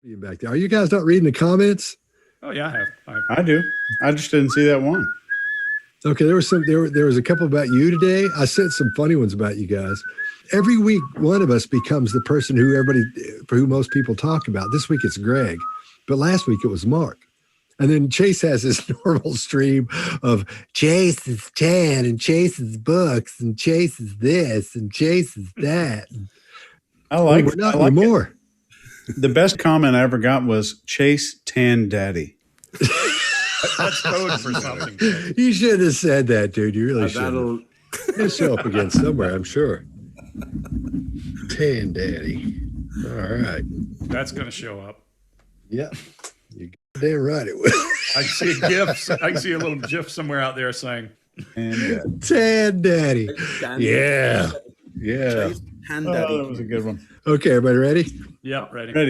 You back there. Are you guys not reading the comments? Oh yeah, I have. I do. I just didn't see that one. Okay, there was a couple about you today. I sent some funny ones about you guys. Every week, one of us becomes the person for who most people talk about. This week it's Greg, but last week it was Mark. And then Chase has this normal stream of Chase is 10 and Chase is books and Chase is this and Chase is that. We're not anymore. The best comment I ever got was Chase Tan Daddy. That's code for something. You should have said that, dude. You really should. It'll show up again somewhere, I'm sure. Tan Daddy. All right. That's going to show up. Yeah. You're damn right it will. I see a GIF. I see a little GIF somewhere out there saying Tan Daddy. Yeah. Yeah. Tan Daddy. That was a good one. Okay, everybody ready? Yeah, ready. All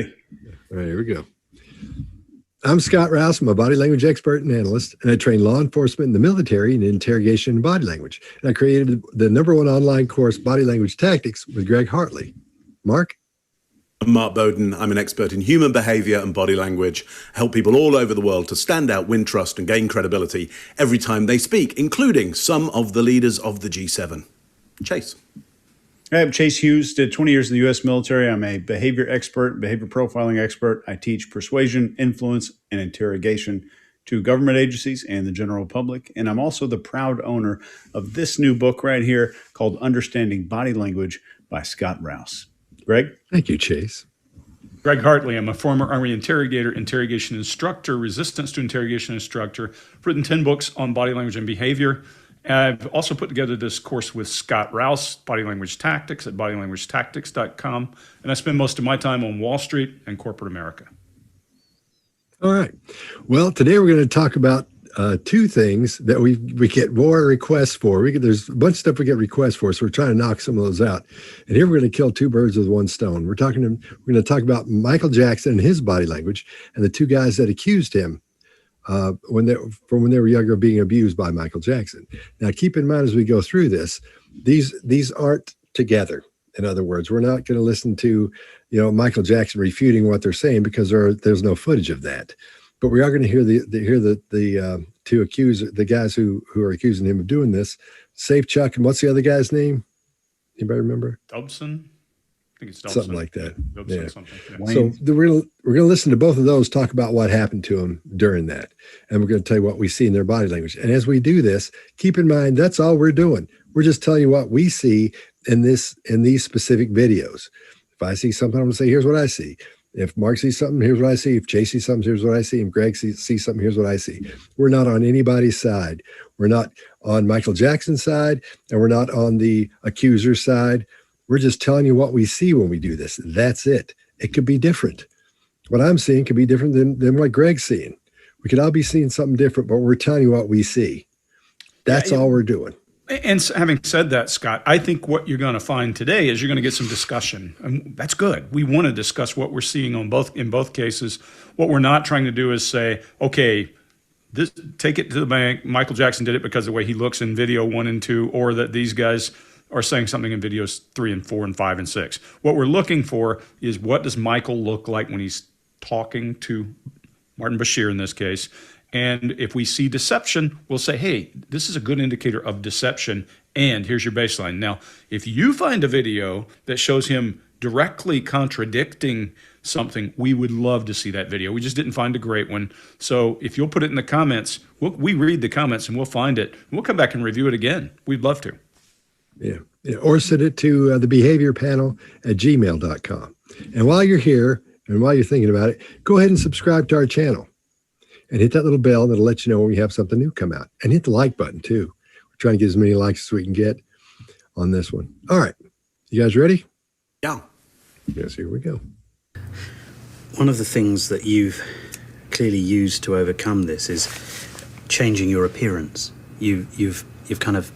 right, here we go. I'm Scott Rouse. I'm a body language expert and analyst, and I train law enforcement in the military in interrogation and body language. And I created the #1 online course, Body Language Tactics, with Greg Hartley. Mark? I'm Mark Bogdan. I'm an expert in human behavior and body language. I help people all over the world to stand out, win trust, and gain credibility every time they speak, including some of the leaders of the G7. Chase. I'm Chase Hughes, did 20 years in the U.S. military. I'm a behavior expert, behavior profiling expert. I teach persuasion, influence, and interrogation to government agencies and the general public. And I'm also the proud owner of this new book right here called Understanding Body Language by Scott Rouse. Greg? Thank you, Chase. Greg Hartley. I'm a former Army interrogator, interrogation instructor, resistance to interrogation instructor. I've written 10 books on body language and behavior. I've also put together this course with Scott Rouse, Body Language Tactics, at bodylanguagetactics.com. And I spend most of my time on Wall Street and corporate America. All right. Well, today we're going to talk about two things that we get more requests for. There's a bunch of stuff we get requests for, so we're trying to knock some of those out. And here we're going to kill two birds with one stone. We're going to talk about Michael Jackson and his body language, and the two guys that accused him when they were younger of being abused by Michael Jackson. Now, keep in mind as we go through this, these aren't together. In other words, we're not going to listen to, Michael Jackson refuting what they're saying because there's no footage of that. But we are going to hear the two accusers, the guys who are accusing him of doing this. Safe Chuck, and what's the other guy's name? Anybody remember? Dobson. I think it's Dobson. Something like that. Dobson, yeah. Something. Yeah. So we're going to listen to both of those talk about what happened to him during that, and we're going to tell you what we see in their body language. And as we do this, keep in mind that's all we're doing. We're just telling you what we see in these specific videos. If I see something, I'm going to say, here's what I see. If Mark sees something, here's what I see. If Chase sees something, here's what I see. If Greg sees something, here's what I see. We're not on anybody's side. We're not on Michael Jackson's side, and we're not on the accuser's side. We're just telling you what we see when we do this. That's it. It could be different. What I'm seeing could be different than what Greg's seeing. We could all be seeing something different, but we're telling you what we see. That's all we're doing. And having said that, Scott, I think what you're going to find today is you're going to get some discussion. And that's good. We want to discuss what we're seeing in both cases. What we're not trying to do is say, okay, take it to the bank. Michael Jackson did it because of the way he looks in video 1 and 2, or that these guys are saying something in videos 3 and 4 and 5 and 6. What we're looking for is, what does Michael look like when he's talking to Martin Bashir in this case? And if we see deception, we'll say, hey, this is a good indicator of deception, and here's your baseline. Now, if you find a video that shows him directly contradicting something, we would love to see that video. We just didn't find a great one. So if you'll put it in the comments, we read the comments and we'll find it. And we'll come back and review it again. We'd love to. Yeah. Or send it to the behavior panel at gmail.com. And while you're here and while you're thinking about it, go ahead and subscribe to our channel. And hit that little bell that'll let you know when we have something new come out. And hit the like button too. We're trying to get as many likes as we can get on this one. All right. You guys ready? Yeah. Yes, here we go. One of the things that you've clearly used to overcome this is changing your appearance. You've kind of,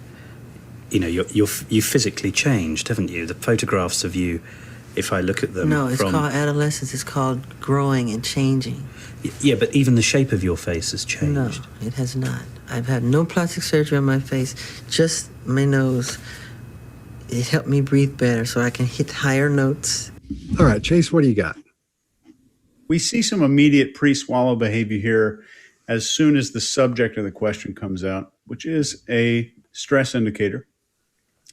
you've physically changed, haven't you? The photographs of you, if I look at them. No, it's called adolescence. It's called growing and changing. Yeah, but even the shape of your face has changed. No, it has not. I've had no plastic surgery on my face, just my nose. It helped me breathe better so I can hit higher notes. All right, Chase, what do you got? We see some immediate pre-swallow behavior here as soon as the subject of the question comes out, which is a stress indicator.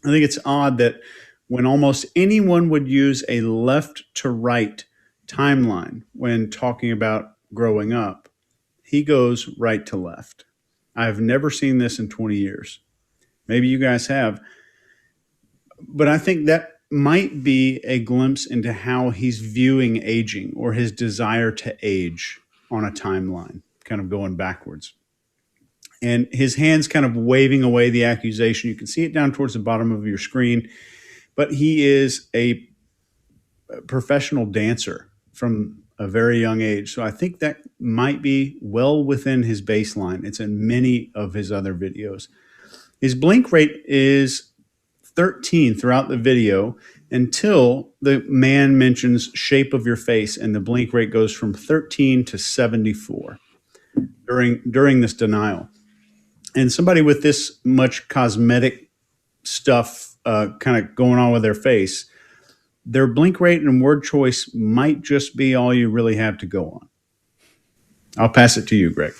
I think it's odd that when almost anyone would use a left to right timeline when talking about growing up, he goes right to left. I've never seen this in 20 years. Maybe you guys have. But I think that might be a glimpse into how he's viewing aging or his desire to age on a timeline, kind of going backwards. And his hands kind of waving away the accusation. You can see it down towards the bottom of your screen. But he is a professional dancer from a very young age. So I think that might be well within his baseline. It's in many of his other videos. His blink rate is 13 throughout the video until the man mentions shape of your face, and the blink rate goes from 13 to 74 during this denial. And somebody with this much cosmetic stuff kind of going on with their face, their blink rate and word choice might just be all you really have to go on. I'll pass it to you, Greg.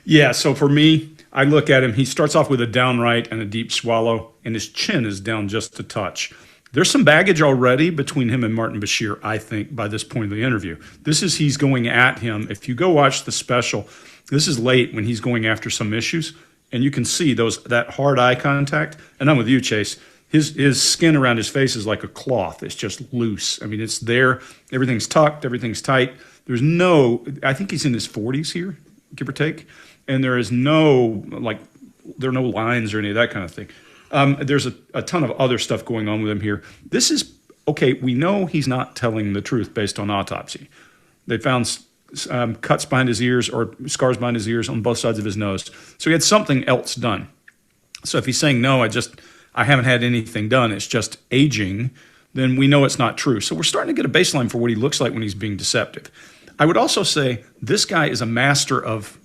Yeah, so for me, I look at him. He starts off with a downright and a deep swallow, and his chin is down just a touch. There's some baggage already between him and Martin Bashir, I think, by this point of the interview. He's going at him. If you go watch the special, this is late when he's going after some issues, and you can see that hard eye contact. And I'm with you, Chase. His skin around his face is like a cloth. It's just loose. I mean, it's there. Everything's tucked. Everything's tight. I think he's in his 40s here, give or take. And there are no lines or any of that kind of thing. There's a ton of other stuff going on with him here. This is, okay, we know he's not telling the truth based on autopsy. They found cuts behind his ears or scars behind his ears on both sides of his nose. So he had something else done. So if he's saying, no, I haven't had anything done, it's just aging, then we know it's not true. So we're starting to get a baseline for what he looks like when he's being deceptive. I would also say this guy is a master of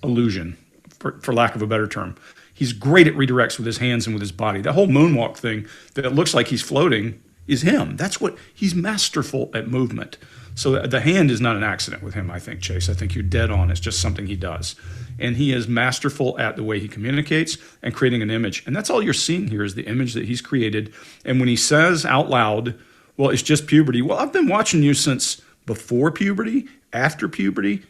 illusion, for lack of a better term. He's great at redirects with his hands and with his body. That whole moonwalk thing that it looks like he's floating is him. He's masterful at movement. So the hand is not an accident with him, I think, Chase. I think you're dead on. It's just something he does. And he is masterful at the way he communicates and creating an image. And that's all you're seeing here is the image that he's created. And when he says out loud, well, it's just puberty. Well, I've been watching you since before puberty, after puberty,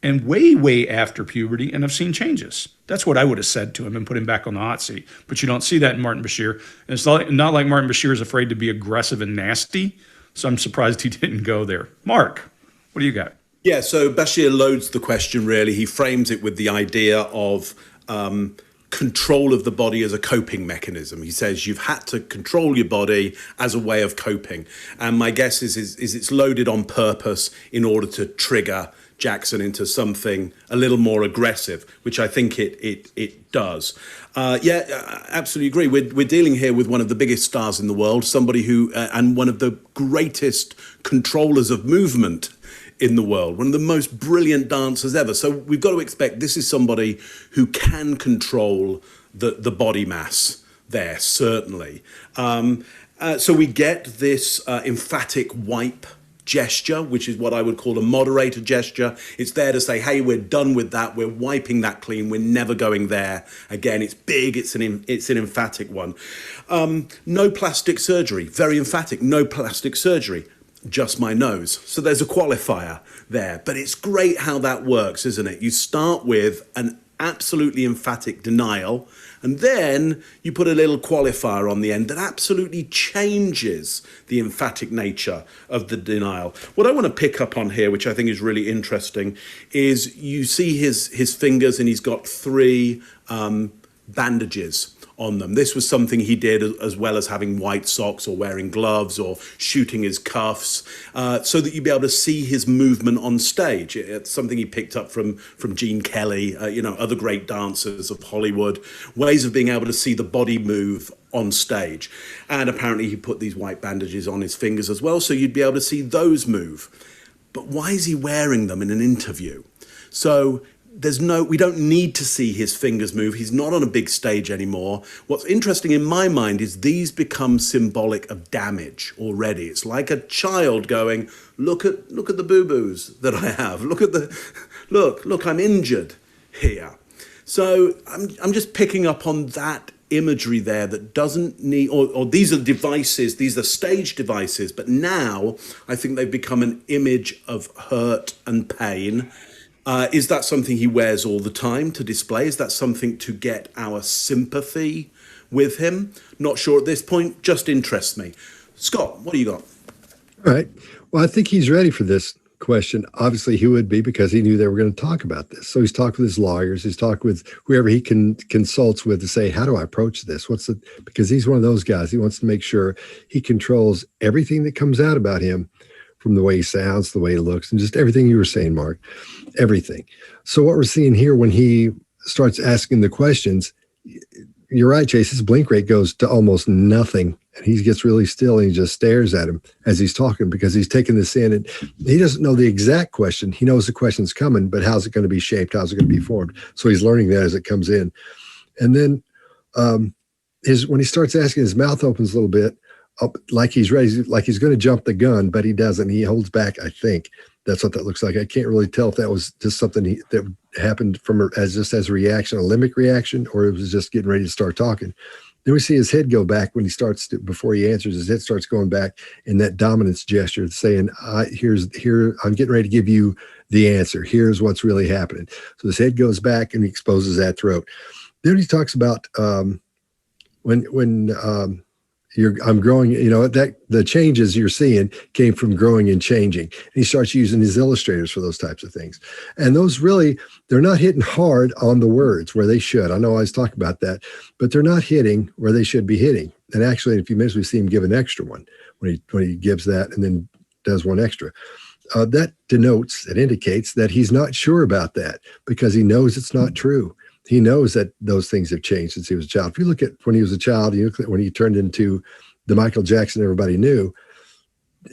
and way, way after puberty, and I've seen changes. That's what I would have said to him and put him back on the hot seat. But you don't see that in Martin Bashir. And it's not like Martin Bashir is afraid to be aggressive and nasty, so I'm surprised he didn't go there. Mark, what do you got? Yeah, so Bashir loads the question, really. He frames it with the idea of control of the body as a coping mechanism. He says you've had to control your body as a way of coping. And my guess is it's loaded on purpose in order to trigger Jackson into something a little more aggressive, which I think it does. Absolutely agree. We're dealing here with one of the biggest stars in the world, somebody who, and one of the greatest controllers of movement in the world, one of the most brilliant dancers ever. So we've got to expect this is somebody who can control the body mass there, certainly. So we get this emphatic wipe gesture, which is what I would call a moderator gesture. It's there to say, hey, we're done with that. We're wiping that clean. We're never going there again. It's big. It's an emphatic one. No plastic surgery. Very emphatic. No plastic surgery. Just my nose. So there's a qualifier there. But it's great how that works, isn't it? You start with an absolutely emphatic denial, and then you put a little qualifier on the end that absolutely changes the emphatic nature of the denial. What I want to pick up on here, which I think is really interesting, is you see his fingers, and he's got 3 bandages on them. This was something he did as well as having white socks or wearing gloves or shooting his cuffs, so that you'd be able to see his movement on stage. It's something he picked up from Gene Kelly, other great dancers of Hollywood, ways of being able to see the body move on stage. And apparently he put these white bandages on his fingers as well, so you'd be able to see those move. But why is he wearing them in an interview? So we don't need to see his fingers move. He's not on a big stage anymore. What's interesting in my mind is these become symbolic of damage already. It's like a child going, look at the boo-boos that I have. Look, I'm injured here. So I'm just picking up on that imagery there that doesn't need, or these are devices, these are stage devices, but now I think they've become an image of hurt and pain. Is that something he wears all the time to display? Is that something to get our sympathy with him? Not sure at this point, just interests me. Scott, what do you got? All right. Well, I think he's ready for this question. Obviously, he would be, because he knew they were going to talk about this. So he's talked with his lawyers. He's talked with whoever he consults with to say, how do I approach this? Because he's one of those guys. He wants to make sure he controls everything that comes out about him, from the way he sounds, the way he looks, and just everything you were saying, Mark, everything. So what we're seeing here when he starts asking the questions, you're right, Chase, his blink rate goes to almost nothing. And he gets really still and he just stares at him as he's talking, because he's taking this in, and he doesn't know the exact question. He knows the question's coming, but how's it going to be shaped? How's it going to be formed? So he's learning that as it comes in. And then when he starts asking, his mouth opens a little bit, up, like he's ready, like he's going to jump the gun, but he doesn't. He holds back, I think. That's what that looks like. I can't really tell if that was just something that happened as a reaction, a limbic reaction, or it was just getting ready to start talking. Then we see his head go back when he starts before he answers. His head starts going back in that dominance gesture, saying, I'm getting ready to give you the answer. Here's what's really happening. So his head goes back and he exposes that throat. Then he talks about I'm growing, that the changes you're seeing came from growing and changing. And he starts using his illustrators for those types of things. And those really, they're not hitting hard on the words where they should. I know I always talk about that, but they're not hitting where they should be hitting. And actually, in a few minutes, we see him give an extra one when he gives that and then does one extra. That indicates that he's not sure about that, because he knows it's not true. He knows that those things have changed since he was a child. If you look at when he was a child, you look at when he turned into the Michael Jackson everybody knew,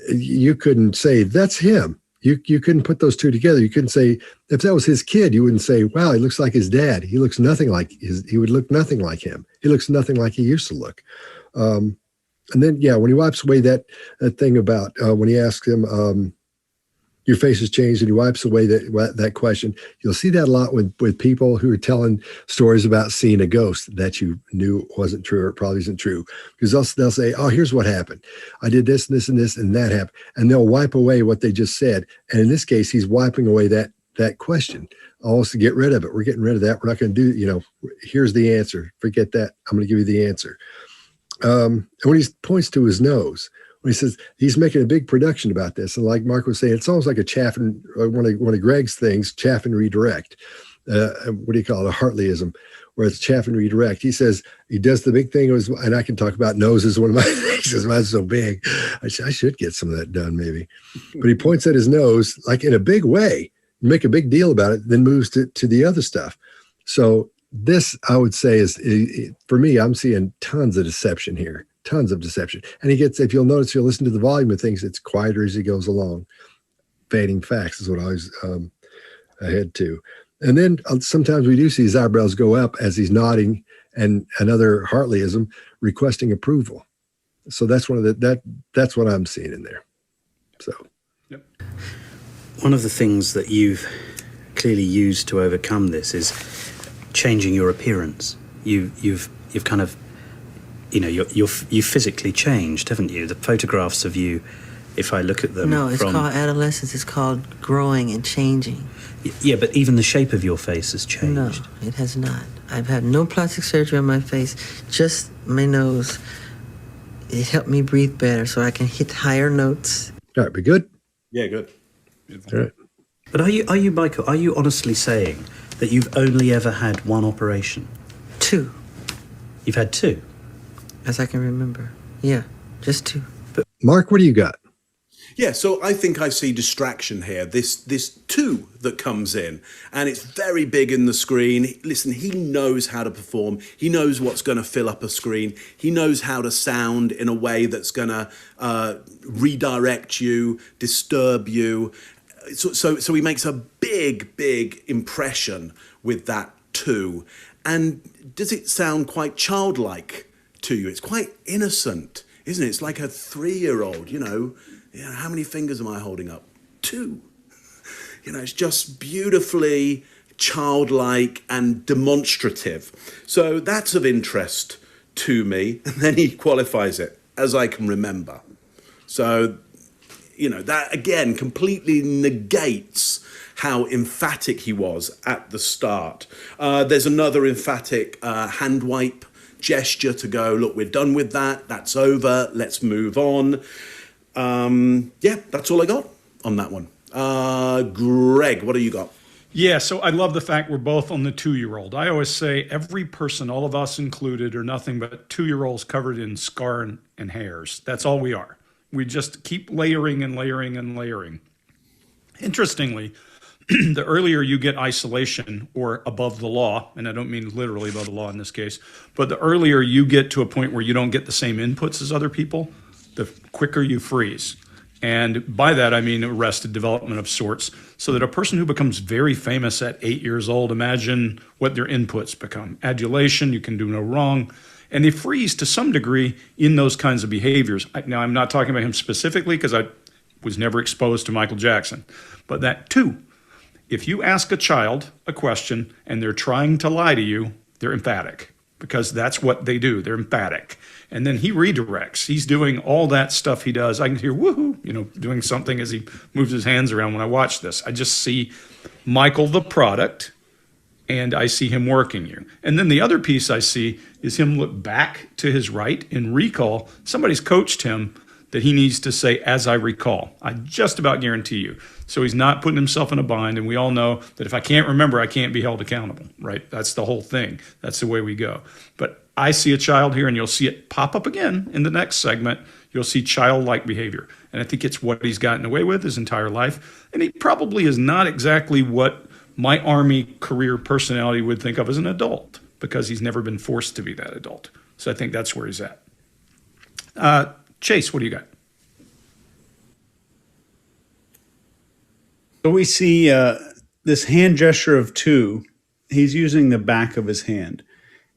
you couldn't say that's him. You couldn't put those two together. You couldn't say, if that was his kid, you wouldn't say, wow, he looks like his dad. He looks nothing like he would look nothing like him. He looks nothing like he used to look. And then, when he wipes away that thing about when he asks him, your face has changed, and he wipes away that question. You'll see that a lot with people who are telling stories about seeing a ghost that you knew wasn't true, or it probably isn't true, because they'll say, oh, here's what happened. I did this and this and this, and that happened. And they'll wipe away what they just said. And in this case, he's wiping away that question, almost to get rid of it. We're getting rid of that. We're not going to do, here's the answer. Forget that. I'm going to give you the answer. And when he points to his nose, when he says he's making a big production about this, and like Mark was saying, it's almost like a chaff and one of Greg's things, chaff and redirect. What do you call it? A Hartleyism, where it's chaff and redirect. He says he does the big thing, and I can talk about noses. One of my things is mine's so big. I should get some of that done, maybe. But he points at his nose like in a big way, make a big deal about it, then moves to the other stuff. So this, I would say, is for me, I'm seeing tons of deception here. Tons of deception. And if you'll notice, you'll listen to the volume of things, it's quieter as he goes along. Fading facts is what I was ahead to. And then sometimes we do see his eyebrows go up as he's nodding, and another Hartleyism, requesting approval. So that's that's what I'm seeing in there. So, Yep. One of the things that you've clearly used to overcome this is changing your appearance. You've kind of, you've physically changed, haven't you? The photographs of you, if I look at them. No, it's called adolescence. It's called growing and changing. Yeah, but even the shape of your face has changed. No, it has not. I've had no plastic surgery on my face, just my nose. It helped me breathe better so I can hit higher notes. all right, we good? Yeah, good. All right. But are you, Michael, are you honestly saying that you've only ever had one operation? 2, You've had 2? as I can remember. Yeah, just 2. Mark, what do you got? Yeah, so I think I see distraction here, this 2 that comes in, and it's very big in the screen. Listen, he knows how to perform. He knows what's going to fill up a screen. He knows how to sound in a way that's going to redirect you, disturb you. So he makes a big big impression with that too. And does it sound quite childlike to you? It's quite innocent, isn't it? It's like a 3-year-old, how many fingers am I holding up? 2. It's just beautifully childlike and demonstrative. So that's of interest to me. And then he qualifies it, as I can remember. So, that again completely negates how emphatic he was at the start. There's another emphatic hand wipe gesture to go, look, we're done with that. That's over. Let's move on. That's all I got on that one. Greg, what do you got? Yeah, so I love the fact we're both on the 2-year-old. I always say every person, all of us included, are nothing but 2-year-olds covered in scar and hairs. That's all we are. We just keep layering and layering and layering. Interestingly, the earlier you get isolation or above the law, and I don't mean literally above the law in this case, but the earlier you get to a point where you don't get the same inputs as other people, the quicker you freeze. And by that, I mean arrested development of sorts, so that a person who becomes very famous at 8 years old, imagine what their inputs become. Adulation, you can do no wrong. And they freeze to some degree in those kinds of behaviors. Now, I'm not talking about him specifically because I was never exposed to Michael Jackson. But that too, if you ask a child a question and they're trying to lie to you, they're emphatic, because that's what they do. They're emphatic. And then he redirects. He's doing all that stuff he does. I can hear woohoo, doing something as he moves his hands around when I watch this. I just see Michael the product, and I see him working you. And then the other piece I see is him look back to his right and recall. Somebody's coached him that he needs to say, as I recall. I just about guarantee you. So he's not putting himself in a bind. And we all know that if I can't remember, I can't be held accountable, right? That's the whole thing. That's the way we go. But I see a child here, and you'll see it pop up again in the next segment. You'll see childlike behavior. And I think it's what he's gotten away with his entire life. And he probably is not exactly what my Army career personality would think of as an adult, because he's never been forced to be that adult. So I think that's where he's at. Chase, what do you got? So we see this hand gesture of 2. He's using the back of his hand.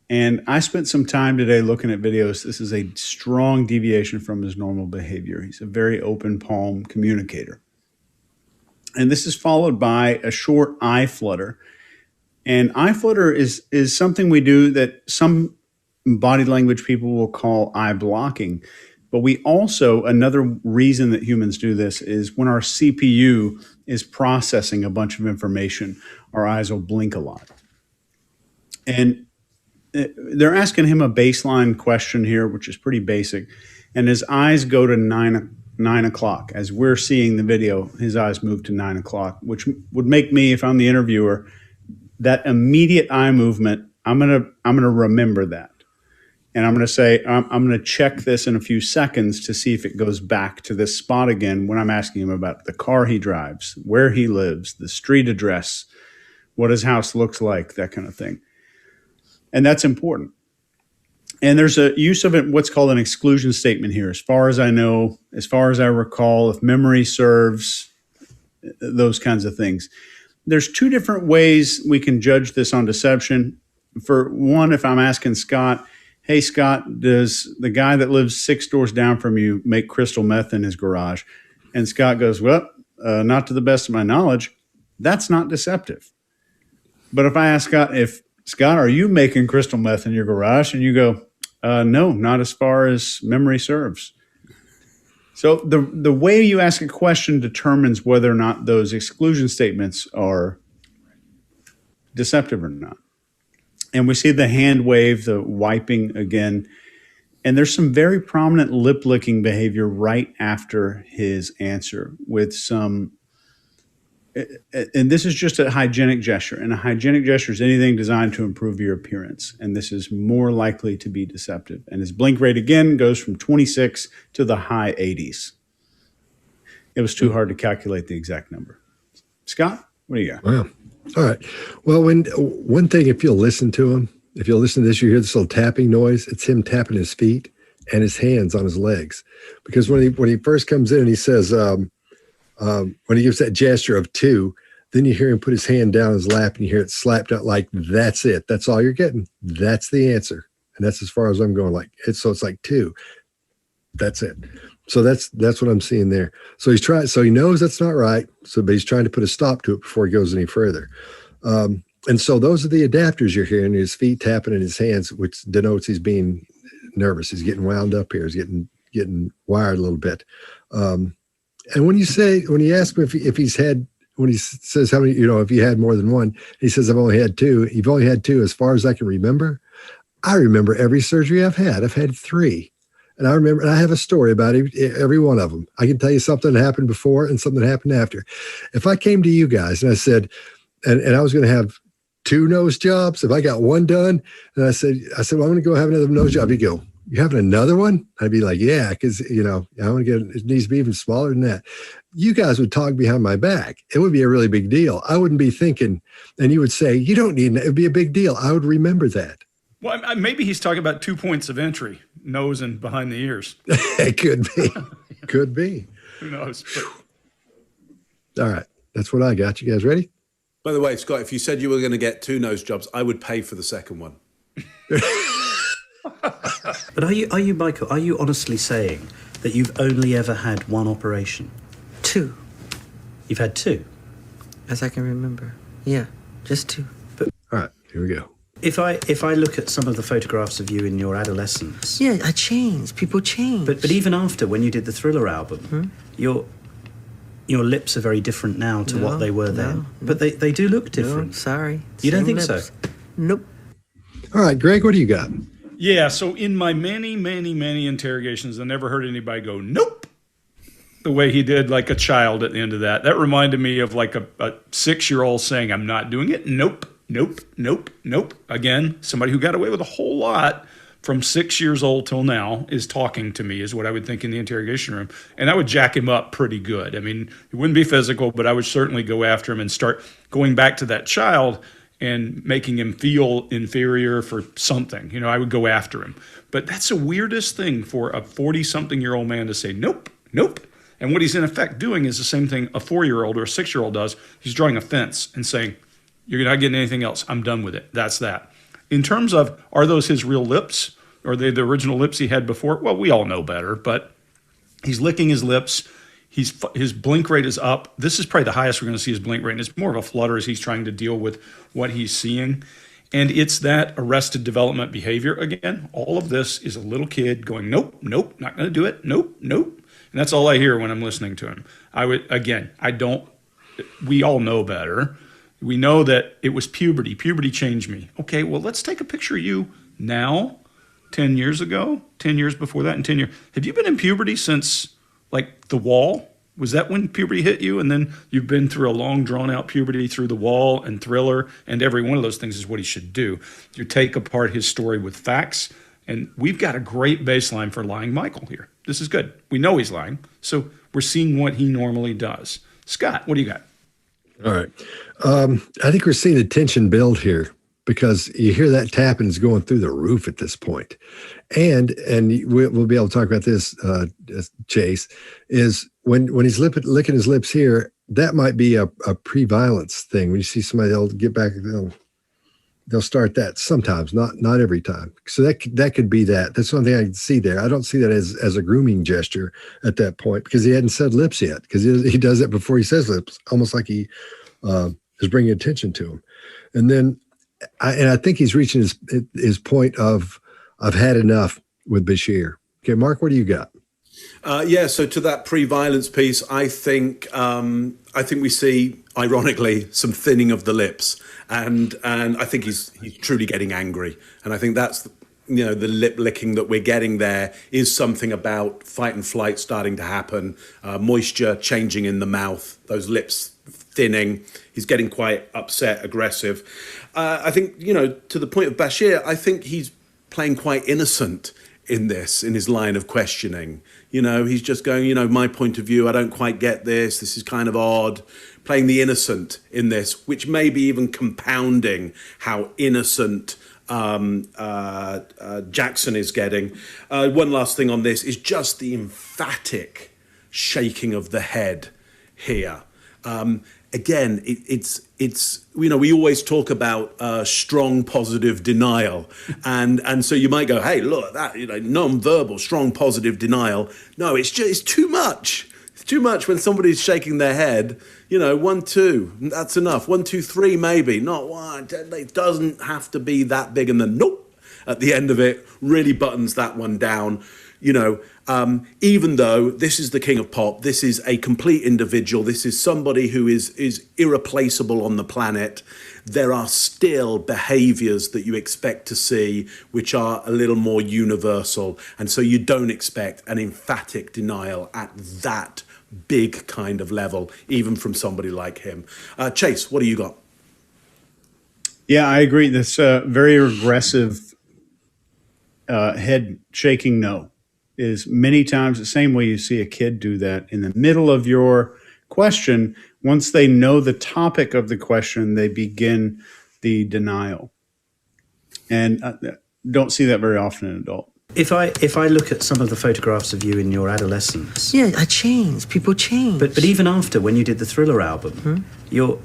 And I spent some time today looking at videos. This is a strong deviation from his normal behavior. He's a very open palm communicator. And this is followed by a short eye flutter. And eye flutter is something we do that some body language people will call eye blocking. But we also, another reason that humans do this is when our CPU is processing a bunch of information, our eyes will blink a lot. And they're asking him a baseline question here, which is pretty basic. And his eyes go to 9 o'clock. As we're seeing the video, his eyes move to 9 o'clock, which would make me, if I'm the interviewer, that immediate eye movement, I'm gonna remember that. And I'm going to say, I'm going to check this in a few seconds to see if it goes back to this spot again when I'm asking him about the car he drives, where he lives, the street address, what his house looks like, that kind of thing. And that's important. And there's a use of it, what's called an exclusion statement here. As far as I know, as far as I recall, if memory serves, those kinds of things. There's 2 different ways we can judge this on deception. For one, if I'm asking Scott, hey, Scott, does the guy that lives 6 doors down from you make crystal meth in his garage? And Scott goes, well, not to the best of my knowledge. That's not deceptive. But if I ask Scott, are you making crystal meth in your garage? And you go, no, not as far as memory serves. So the way you ask a question determines whether or not those exclusion statements are deceptive or not. And we see the hand wave, the wiping again. And there's some very prominent lip licking behavior right after his answer with some, and this is just a hygienic gesture. And a hygienic gesture is anything designed to improve your appearance. And this is more likely to be deceptive. And his blink rate again goes from 26 to the high 80s. It was too hard to calculate the exact number. Scott, what do you got? Wow. All right. Well, one thing, if you'll listen to this, you hear this little tapping noise. It's him tapping his feet and his hands on his legs. Because when he first comes in and he says, when he gives that gesture of 2, Then you hear him put his hand down his lap and you hear it slapped out like, that's it. That's all you're getting. That's the answer. And that's as far as I'm going. Like it's like 2. That's it. So that's what I'm seeing there. So he's trying. So he knows that's not right. So, but he's trying to put a stop to it before he goes any further. And so those are the adapters you're hearing. His feet tapping in his hands, which denotes he's being nervous. He's getting wound up here. He's getting wired a little bit. And when you ask him if he's had, when he says how many, if he had more than one, he says I've only had 2. You've only had 2 as far as I can remember. I remember every surgery I've had. I've had 3. And I have a story about every one of them. I can tell you something that happened before and something that happened after. If I came to you guys and I said, and I was going to have 2 nose jobs, if I got 1 done, and I said, well, I'm going to go have another nose job. You go, you having another one? I'd be like, yeah, because, I want to get, it needs to be even smaller than that. You guys would talk behind my back. It would be a really big deal. I wouldn't be thinking, and you would say, you don't need it. It'd be a big deal. I would remember that. Well, maybe he's talking about 2 points of entry, nose and behind the ears. It could be. Could be. Who knows? All right. That's what I got. You guys ready? By the way, Scott, if you said you were going to get 2 nose jobs, I would pay for the second one. But are you, Michael, are you honestly saying that you've only ever had 1 operation? 2, You've had 2? as I can remember. Yeah, just 2. All right. Here we go. If I look at some of the photographs of you in your adolescence, Yeah, I changed. People change. but even after, when you did the Thriller album, your lips are very different now to what they were then. But they do look different. No, sorry. You don't Same think lips. so? Nope. All right, Greg, what do you got? Yeah, so in my many, many, many interrogations, I never heard anybody go, nope, the way he did like a child at the end of that. That reminded me of like a 6-year-old saying, I'm not doing it. Nope, nope, nope, nope. Again, somebody who got away with a whole lot from 6 years old till now is talking to me, is what I would think in the interrogation room. And I would jack him up pretty good. I mean, it wouldn't be physical, but I would certainly go after him and start going back to that child and making him feel inferior for something. I would go after him. But that's the weirdest thing for a 40-something-year-old man to say, nope, nope. And what he's in effect doing is the same thing a 4-year-old or a 6-year-old does. He's drawing a fence and saying, you're not getting anything else. I'm done with it. That's that. In terms of, are those his real lips? Or are they the original lips he had before? Well, we all know better, but he's licking his lips. His blink rate is up. This is probably the highest we're going to see his blink rate. And it's more of a flutter as he's trying to deal with what he's seeing. And it's that arrested development behavior again. All of this is a little kid going, nope, nope, not going to do it. Nope, nope. And that's all I hear when I'm listening to him. We all know better. We know that it was puberty. Puberty changed me. Okay, well, let's take a picture of you now, 10 years ago, 10 years before that, and 10 years. Have you been in puberty since, like, The Wall? Was that when puberty hit you? And then you've been through a long, drawn-out puberty through The Wall and Thriller, and every one of those things is what he should do. You take apart his story with facts, and we've got a great baseline for lying Michael here. This is good. We know he's lying, so we're seeing what he normally does. Scott, what do you got? All right. I think we're seeing the tension build here because you hear that tapping is going through the roof at this point. And we'll be able to talk about this, Chase, is when he's licking his lips here, that might be a pre-violence thing. When you see somebody, they'll get back, they'll start that sometimes, not every time. So that could be that. That's one thing I can see there. I don't see that as a grooming gesture at that point because he hadn't said lips yet, because he does it before he says lips, almost like he is bringing attention to him. And then, I think he's reaching his point of I've had enough with Bashir. Okay, Mark, what do you got? So to that pre-violence piece, I think we see, ironically, some thinning of the lips, and I think he's truly getting angry, and I think that's the lip licking that we're getting there is something about fight and flight starting to happen, moisture changing in the mouth, those lips thinning. He's getting quite upset, aggressive. I think to the point of Bashir, I think he's playing quite innocent in his line of questioning. He's just going, my point of view, I don't quite get this. This is kind of odd. Playing the innocent in this, which may be even compounding how innocent Jackson is getting. One last thing on this is just the emphatic shaking of the head here. again, it's we always talk about strong positive denial, and so you might go, hey, look, that non-verbal strong positive denial. No, it's too much. It's too much when somebody's shaking their head. 1, 2, that's enough. 1, 2, 3, maybe not one. It doesn't have to be that big, and then nope at the end of it really buttons that one down. Even though this is the king of pop, this is a complete individual, this is somebody who is irreplaceable on the planet, there are still behaviors that you expect to see which are a little more universal. And so you don't expect an emphatic denial at that big kind of level, even from somebody like him. Chase, what do you got? Yeah, I agree. This very aggressive head shaking no is many times the same way you see a kid do that in the middle of your question. Once they know the topic of the question, they begin the denial. And don't see that very often in adult. If I look at some of the photographs of you in your adolescence, Yeah, I changed. People change. but even after when you did the Thriller album, your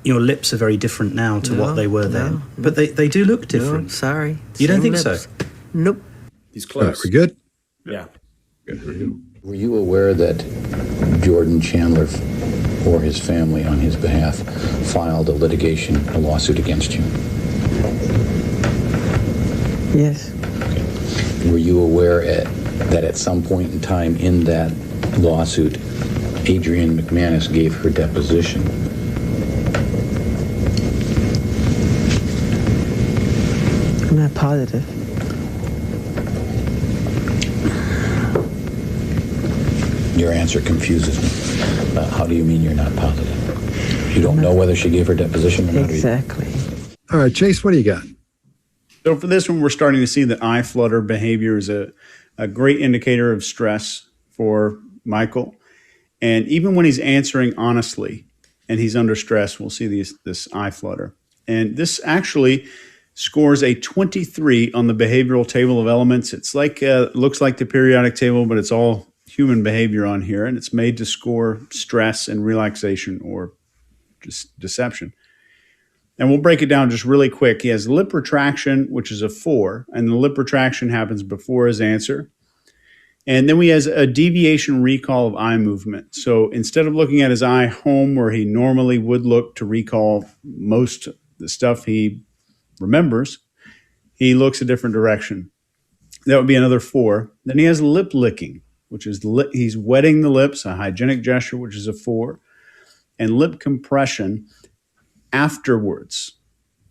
lips are very different now to what they were then. But they do look different. No, sorry. You don't Same think lips. so? Nope. He's All right, close. we good? Yeah. Were you aware that Jordan Chandler or his family on his behalf filed a lawsuit against you? Yes. Were you aware that at some point in time in that lawsuit, Adrienne McManus gave her deposition? I'm not positive. Your answer confuses me. How do you mean you're not positive? You don't know whether she gave her deposition or not? Exactly. All right, Chase, what do you got? So for this one, we're starting to see that eye flutter behavior is a great indicator of stress for Michael. And even when he's answering honestly and he's under stress, we'll see this eye flutter. And this actually scores a 23 on the behavioral table of elements. It's like looks like the periodic table, but it's all human behavior on here, and it's made to score stress and relaxation or just deception. And we'll break it down just really quick. He has lip retraction, which is a 4, and the lip retraction happens before his answer. And then he has a deviation recall of eye movement. So instead of looking at his eye home where he normally would look to recall most of the stuff he remembers, he looks a different direction. That would be another 4. Then he has lip licking, which is he's wetting the lips, a hygienic gesture, which is a 4, and lip compression afterwards.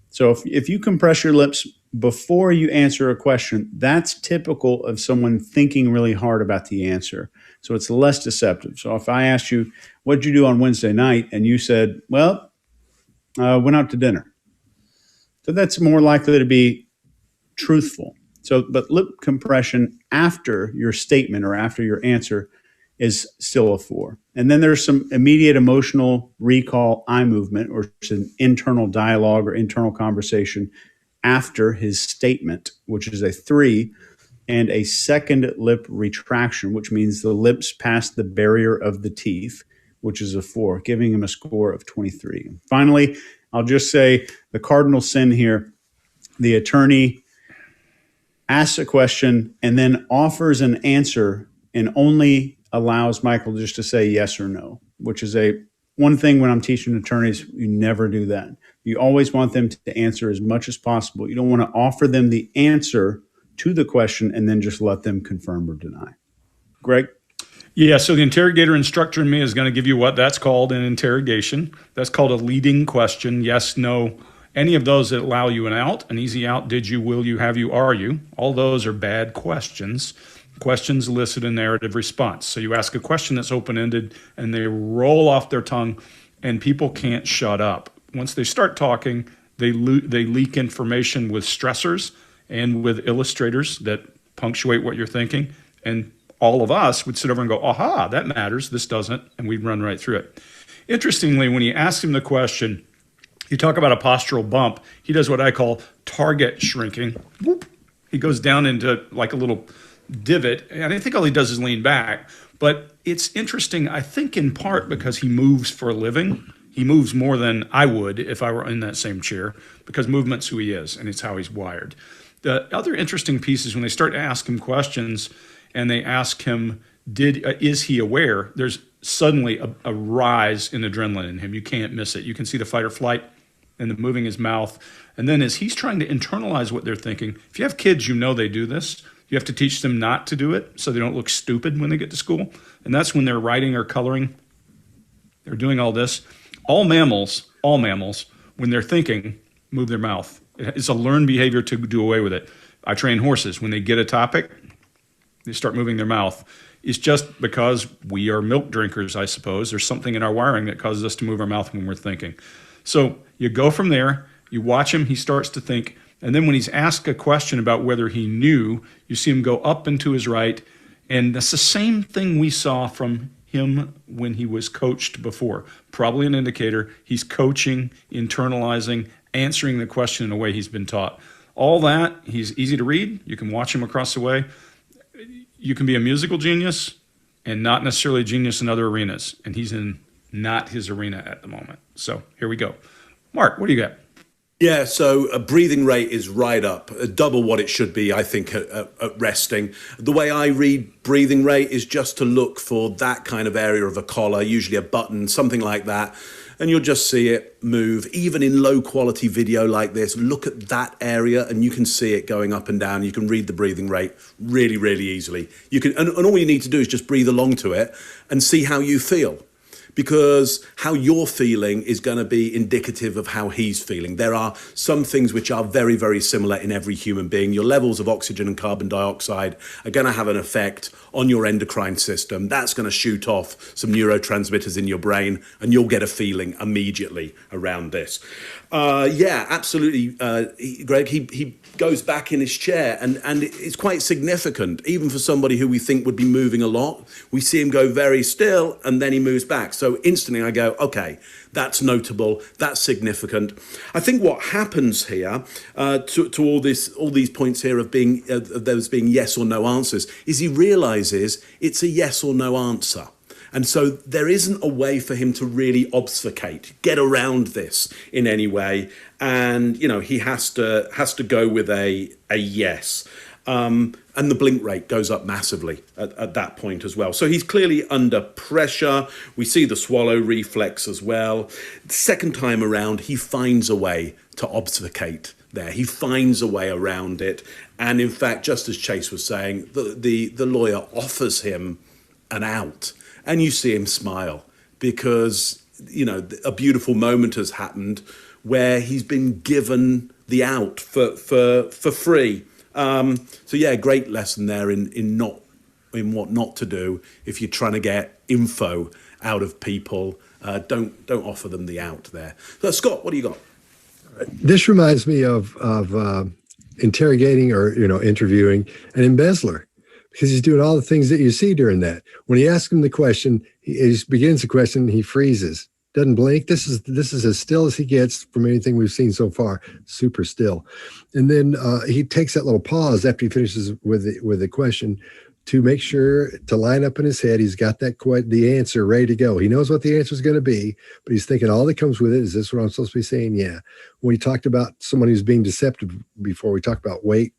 So if you compress your lips before you answer a question, that's typical of someone thinking really hard about the answer. So it's less deceptive. So if I asked you, what'd you do on Wednesday night? And you said, well, went out to dinner. So that's more likely to be truthful. So, but lip compression after your statement or after your answer is still a 4. And then there's some immediate emotional recall eye movement, or it's an internal dialogue or internal conversation after his statement, which is a 3, and a second lip retraction, which means the lips pass the barrier of the teeth, which is a 4, giving him a score of 23. And finally, I'll just say the cardinal sin here, the attorney asks a question and then offers an answer and only allows Michael just to say yes or no, which is one thing when I'm teaching attorneys, you never do that. You always want them to answer as much as possible. You don't want to offer them the answer to the question and then just let them confirm or deny. Greg? Yeah, so the interrogator instructor in me is going to give you what that's called an interrogation. That's called a leading question, yes, no. Any of those that allow you an out, an easy out, did you, will you, have you, are you, all those are bad questions. Questions elicit a narrative response. So you ask a question that's open-ended and they roll off their tongue and people can't shut up. Once they start talking, they leak information with stressors and with illustrators that punctuate what you're thinking. And all of us would sit over and go, aha, that matters, this doesn't, and we'd run right through it. Interestingly, when you ask him the question, you talk about a postural bump, he does what I call target shrinking. Whoop. He goes down into like a little divot, and I think all he does is lean back. But it's interesting, I think, in part because he moves for a living. He moves more than I would if I were in that same chair, because movement's who he is and it's how he's wired. The other interesting piece is when they start to ask him questions and they ask him, is he aware? There's suddenly a rise in adrenaline in him. You can't miss it. You can see the fight or flight and the moving his mouth. And then as he's trying to internalize what they're thinking, if you have kids, you know they do this. You have to teach them not to do it so they don't look stupid when they get to school. And that's when they're writing or coloring. They're doing all this. All mammals, when they're thinking, move their mouth. It's a learned behavior to do away with it. I train horses. When they get a topic, they start moving their mouth. It's just because we are milk drinkers, I suppose. There's something in our wiring that causes us to move our mouth when we're thinking. So you go from there, you watch him, he starts to think, and then when he's asked a question about whether he knew, you see him go up and to his right, and that's the same thing we saw from him when he was coached before. Probably an indicator he's coaching, internalizing, answering the question in a way he's been taught. All that, he's easy to read. You can watch him across the way. You can be a musical genius and not necessarily a genius in other arenas. And he's in not his arena at the moment. So here we go. Mark, what do you got? Yeah, so a breathing rate is right up, double what it should be, I think, at resting. The way I read breathing rate is just to look for that kind of area of a collar, usually a button, something like that, and you'll just see it move. Even in low quality video like this, look at that area and you can see it going up and down. You can read the breathing rate really, really easily. You can, and all you need to do is just breathe along to it and see how you feel. Because how you're feeling is going to be indicative of how he's feeling. There are some things which are very, very similar in every human being. Your levels of oxygen and carbon dioxide are going to have an effect on your endocrine system. That's going to shoot off some neurotransmitters in your brain, and you'll get a feeling immediately around this. Yeah, absolutely, Greg. He goes back in his chair, and it's quite significant, even for somebody who we think would be moving a lot. We see him go very still, and then he moves back. So instantly I go, okay, that's notable, that's significant. I think what happens here to all these points here of being those being yes or no answers is he realizes it's a yes or no answer. And so there isn't a way for him to really obfuscate, get around this in any way. And, you know, he has to go with a yes. And the blink rate goes up massively at that point as well. So he's clearly under pressure. We see the swallow reflex as well. The second time around, he finds a way to obfuscate there. He finds a way around it. And in fact, just as Chase was saying, the lawyer offers him an out. And you see him smile because, you know, a beautiful moment has happened where he's been given the out for free. So yeah, great lesson there in what not to do if you're trying to get info out of people. Don't offer them the out there. So Scott, what do you got? This reminds me of interrogating or interviewing an embezzler, because he's doing all the things that you see during that. When he asks him the question, he begins the question, he freezes, doesn't blink. This is as still as he gets from anything we've seen so far, super still. And then he takes that little pause after he finishes with the question to make sure to line up in his head. He's got the answer ready to go. He knows what the answer is going to be, but he's thinking all that comes with it. Is this what I'm supposed to be saying? Yeah. When we talked about someone who's being deceptive before, we talked about weight.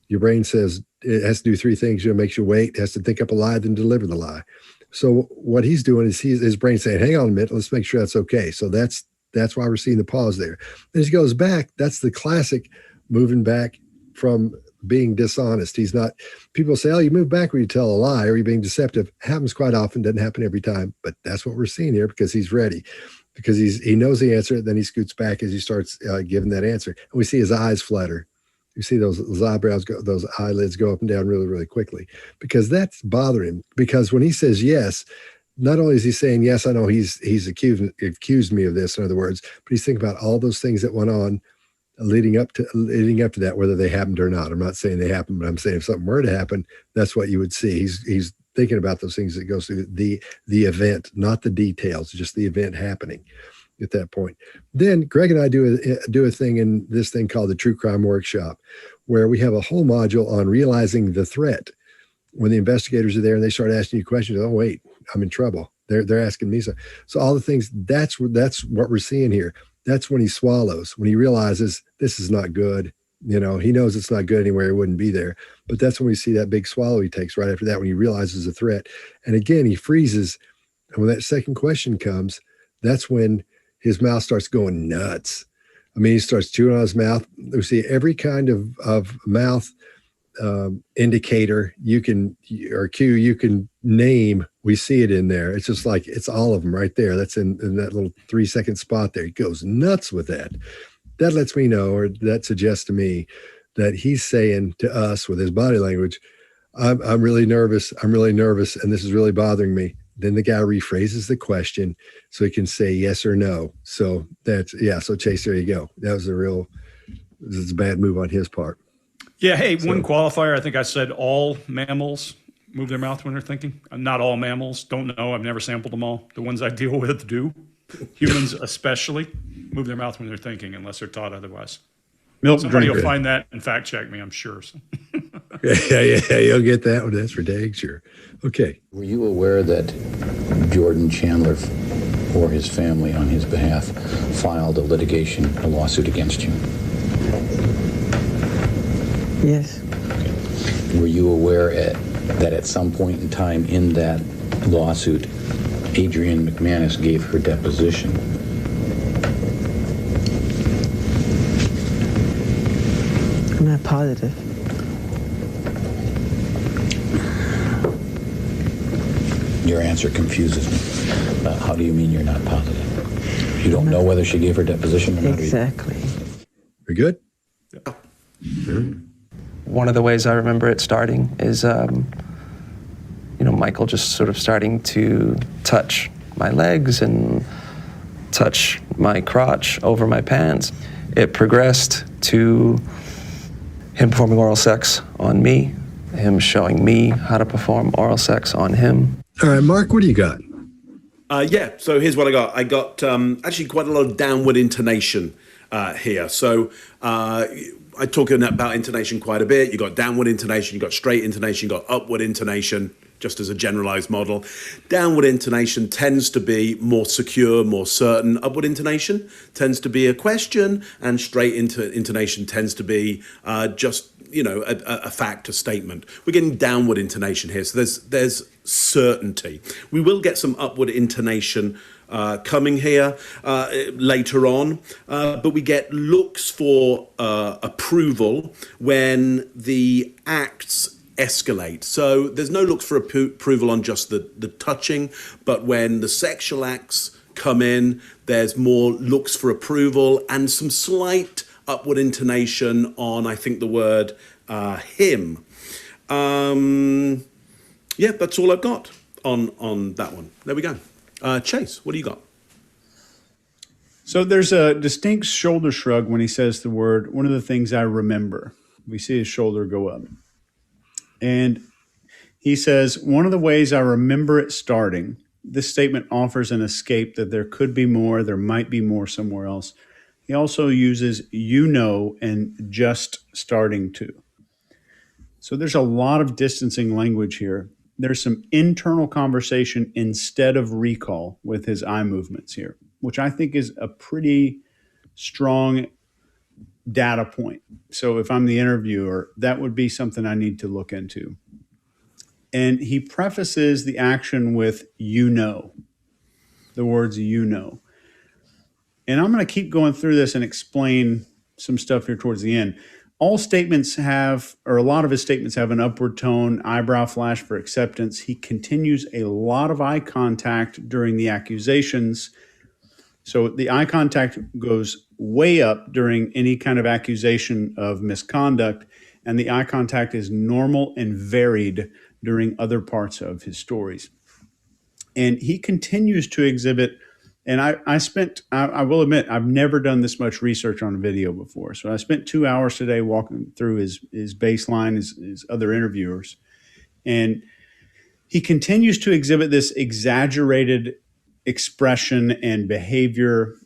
Your brain says it has to do three things. It makes you wait, it has to think up a lie, then deliver the lie. So what he's doing is his brain saying, hang on a minute, let's make sure that's okay. So that's why we're seeing the pause there. As he goes back, that's the classic moving back from being dishonest. He's not, people say, oh, you move back when you tell a lie or you're being deceptive. Happens quite often, doesn't happen every time, but that's what we're seeing here because he's ready, because he knows the answer. Then he scoots back as he starts giving that answer. And we see his eyes flutter. You see those eyebrows go, those eyelids go up and down really, really quickly, because that's bothering him. Because when he says yes, not only is he saying, yes, I know he's accused me of this, in other words, but he's thinking about all those things that went on leading up to that, whether they happened or not. I'm not saying they happened, but I'm saying if something were to happen, that's what you would see. He's thinking about those things that goes through the event, not the details, just the event happening at that point. Then Greg and I do a thing in this thing called the True Crime Workshop, where we have a whole module on realizing the threat. when the investigators are there and they start asking you questions, oh wait, I'm in trouble. They're asking me so all the things, that's what we're seeing here. That's when he swallows, when he realizes this is not good. He knows it's not good anywhere, he wouldn't be there. But that's when we see that big swallow he takes right after that, when he realizes the threat. And again, he freezes. And when that second question comes, that's when his mouth starts going nuts. I mean, he starts chewing on his mouth. We see every kind of mouth indicator or cue you can name. We see it in there. It's just like, it's all of them right there. That's in that little 3-second spot there. He goes nuts with that. That lets me know, or that suggests to me, that he's saying to us with his body language, I'm really nervous. I'm really nervous. And this is really bothering me. Then the guy rephrases the question so he can say yes or no. So so Chase, there you go. That was this is a bad move on his part. Yeah. Hey, one qualifier. I think I said all mammals move their mouth when they're thinking. Not all mammals. Don't know. I've never sampled them all. The ones I deal with do. Humans especially move their mouth when they're thinking, unless they're taught otherwise. Somebody will find that and fact check me, I'm sure. So. Yeah, you'll get that one. That's for dang sure. Okay. Were you aware that Jordan Chandler or his family on his behalf filed a lawsuit against you? Yes. Were you aware that at some point in time in that lawsuit, Adrienne McManus gave her deposition? I'm not positive. Your answer confuses me. How do you mean you're not positive? You don't know whether she gave her deposition or not? Exactly. We good? Yeah. Sure. One of the ways I remember it starting is, Michael just sort of starting to touch my legs and touch my crotch over my pants. It progressed to him performing oral sex on me, him showing me how to perform oral sex on him. All right, Mark, what do you got? So here's what I got. I got actually quite a lot of downward intonation here. So I talk about intonation quite a bit. You got downward intonation, you got straight intonation, you got upward intonation, just as a generalized model. Downward intonation tends to be more secure, more certain. Upward intonation tends to be a question, and straight intonation tends to be just a fact, a statement. We're getting downward intonation here, so there's certainty. We will get some upward intonation coming here later on, but we get looks for approval when the acts escalate. So there's no looks for approval on just the touching, but when the sexual acts come in, there's more looks for approval and some slight upward intonation on, I think, the word him. That's all I've got on that one. There we go. Chase, what do you got? So there's a distinct shoulder shrug when he says the word, one of the things I remember. We see his shoulder go up. And he says, one of the ways I remember it starting, this statement offers an escape that there could be more, there might be more somewhere else. He also uses and just starting to. So there's a lot of distancing language here. There's some internal conversation instead of recall with his eye movements here, which I think is a pretty strong data point. So if I'm the interviewer, that would be something I need to look into. And he prefaces the action with, the words, And I'm going to keep going through this and explain some stuff here towards the end. All statements have, or a lot of his statements have, an upward tone, eyebrow flash for acceptance. He continues a lot of eye contact during the accusations. So the eye contact goes way up during any kind of accusation of misconduct, and the eye contact is normal and varied during other parts of his stories. And he continues to exhibit, and I will admit, I've never done this much research on a video before. So I spent 2 hours today walking through his baseline, his other interviewers. And he continues to exhibit this exaggerated expression and behavior.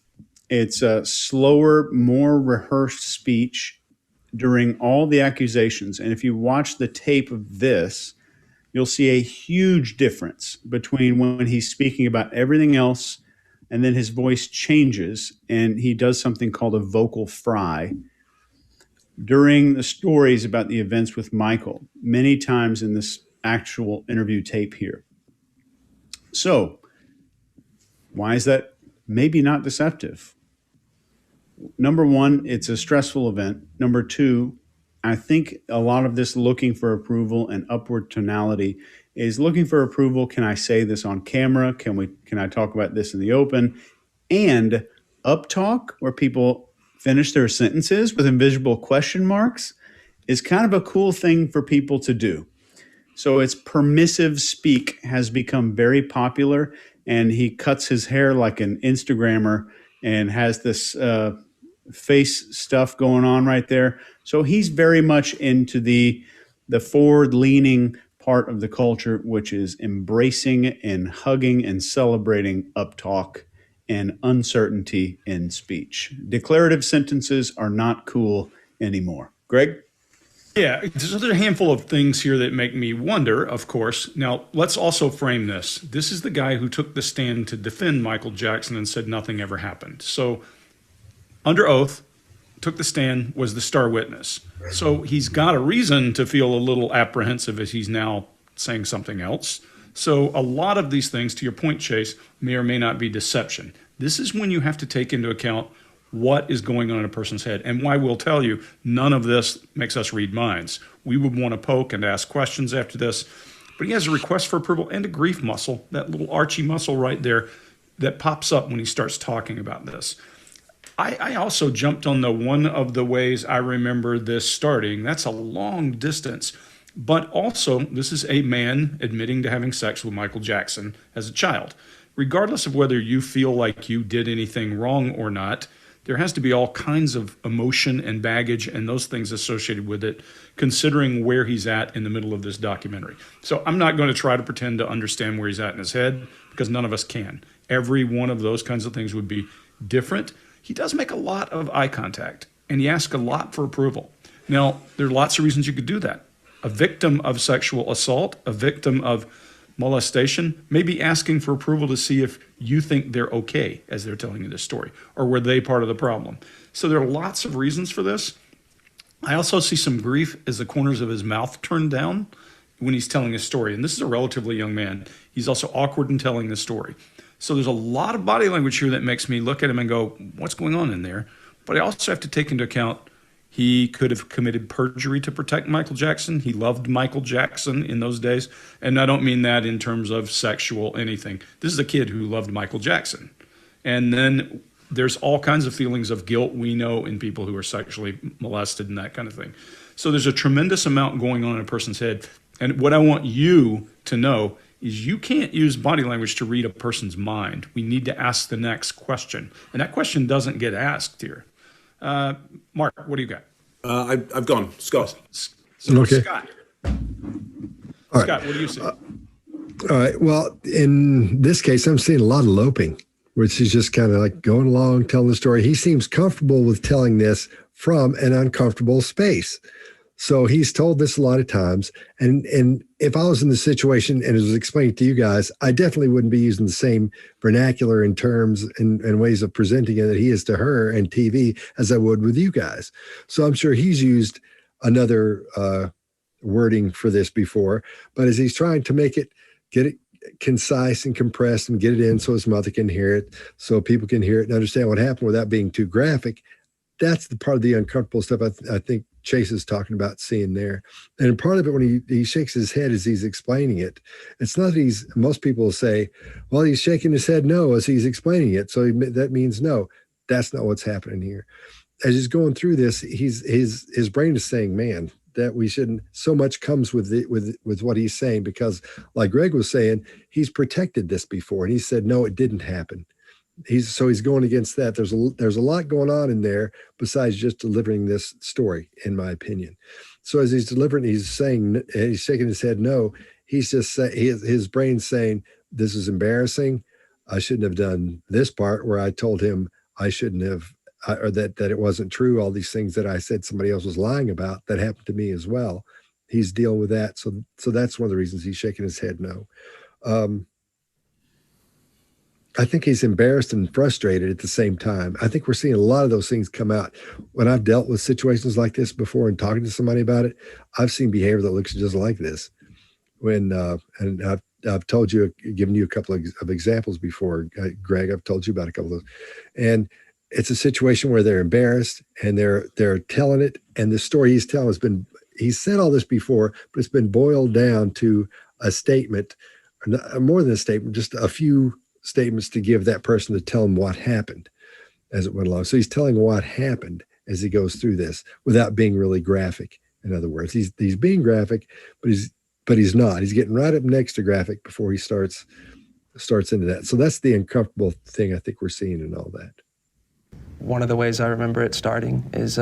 It's a slower, more rehearsed speech during all the accusations. And if you watch the tape of this, you'll see a huge difference between when he's speaking about everything else and then his voice changes and he does something called a vocal fry during the stories about the events with Michael, many times in this actual interview tape here. So, why is that maybe not deceptive? Number one, it's a stressful event. Number two, I think a lot of this looking for approval and upward tonality is looking for approval. Can I say this on camera? Can I talk about this in the open? And uptalk, where people finish their sentences with invisible question marks, is kind of a cool thing for people to do. So it's permissive speak has become very popular, and he cuts his hair like an Instagrammer and has this face stuff going on right there. So he's very much into the forward-leaning part of the culture, which is embracing and hugging and celebrating uptalk and uncertainty in speech. Declarative sentences are not cool anymore. Greg? Yeah, so there's a handful of things here that make me wonder, of course. Now, let's also frame this. This is the guy who took the stand to defend Michael Jackson and said nothing ever happened. So, under oath, took the stand, was the star witness. So he's got a reason to feel a little apprehensive as he's now saying something else. So a lot of these things, to your point, Chase, may or may not be deception. This is when you have to take into account what is going on in a person's head. And why we'll tell you, none of this makes us read minds. We would want to poke and ask questions after this. But he has a request for approval and a grief muscle, that little archy muscle right there that pops up when he starts talking about this. I also jumped on one of the ways I remember this starting. That's a long distance. But also, this is a man admitting to having sex with Michael Jackson as a child. Regardless of whether you feel like you did anything wrong or not, there has to be all kinds of emotion and baggage and those things associated with it, considering where he's at in the middle of this documentary. So I'm not going to try to pretend to understand where he's at in his head, because none of us can. Every one of those kinds of things would be different. He does make a lot of eye contact, and he asks a lot for approval. Now, there are lots of reasons you could do that. A victim of sexual assault, a victim of molestation, may be asking for approval to see if you think they're okay as they're telling you this story, or were they part of the problem. So there are lots of reasons for this. I also see some grief as the corners of his mouth turn down when he's telling his story. And this is a relatively young man. He's also awkward in telling the story. So there's a lot of body language here that makes me look at him and go, what's going on in there? But I also have to take into account he could have committed perjury to protect Michael Jackson. He loved Michael Jackson in those days. And I don't mean that in terms of sexual anything. This is a kid who loved Michael Jackson. And then there's all kinds of feelings of guilt we know in people who are sexually molested and that kind of thing. So there's a tremendous amount going on in a person's head. And what I want you to know is you can't use body language to read a person's mind. We need to ask the next question. And that question doesn't get asked here. Mark, what do you got? I've gone. Scott. So, Okay. Scott. All right. Scott, what do you see? All right. Well, in this case, I'm seeing a lot of loping, which is just kind of like going along, telling the story. He seems comfortable with telling this from an uncomfortable space. So he's told this a lot of times. And if I was in the situation and it was explained to you guys, I definitely wouldn't be using the same vernacular in terms and ways of presenting it that he is to her and TV as I would with you guys. So I'm sure he's used another wording for this before, but as he's trying to make it, get it concise and compressed and get it in so his mother can hear it, so people can hear it and understand what happened without being too graphic. That's the part of the uncomfortable stuff I think Chase is talking about seeing there. And part of it, when he shakes his head as he's explaining it, it's not that most people will say, well, he's shaking his head no as he's explaining it, so that means no. That's not what's happening here. As he's going through this, his brain is saying, man, that we shouldn't, so much comes with what he's saying, because like Greg was saying, he's protected this before, and he said, no, it didn't happen. He's going against that. There's a lot going on in there besides just delivering this story, in my opinion. So as he's delivering, he's shaking his head no. He's just his brain's saying, this is embarrassing. I shouldn't have done this part where I told him I shouldn't have, or that it wasn't true. All these things that I said somebody else was lying about that happened to me as well. he's dealing with that. So that's one of the reasons he's shaking his head no. I think he's embarrassed and frustrated at the same time. I think we're seeing a lot of those things come out. When I've dealt with situations like this before and talking to somebody about it, I've seen behavior that looks just like this. And I've told you, given you a couple of examples before, Greg. I've told you about a couple of those, and it's a situation where they're embarrassed and they're telling it. And the story he's telling he's said all this before, but it's been boiled down to a statement, more than a statement, just a few statements to give that person to tell him what happened as it went along. So he's telling what happened as he goes through this without being really graphic. In other words, he's being graphic, but he's not. He's getting right up next to graphic before he starts into that. So that's the uncomfortable thing I think we're seeing in all that. One of the ways I remember it starting is,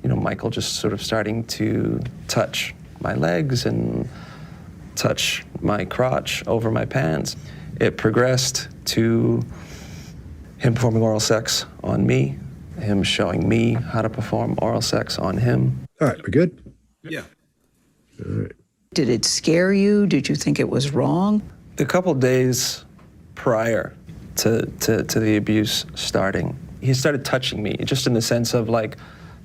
Michael just sort of starting to touch my legs and touch my crotch over my pants. It progressed to him performing oral sex on me, him showing me how to perform oral sex on him. All right, we're good? Yeah. All right. Did it scare you? Did you think it was wrong? A couple days prior to the abuse starting, he started touching me, just in the sense of like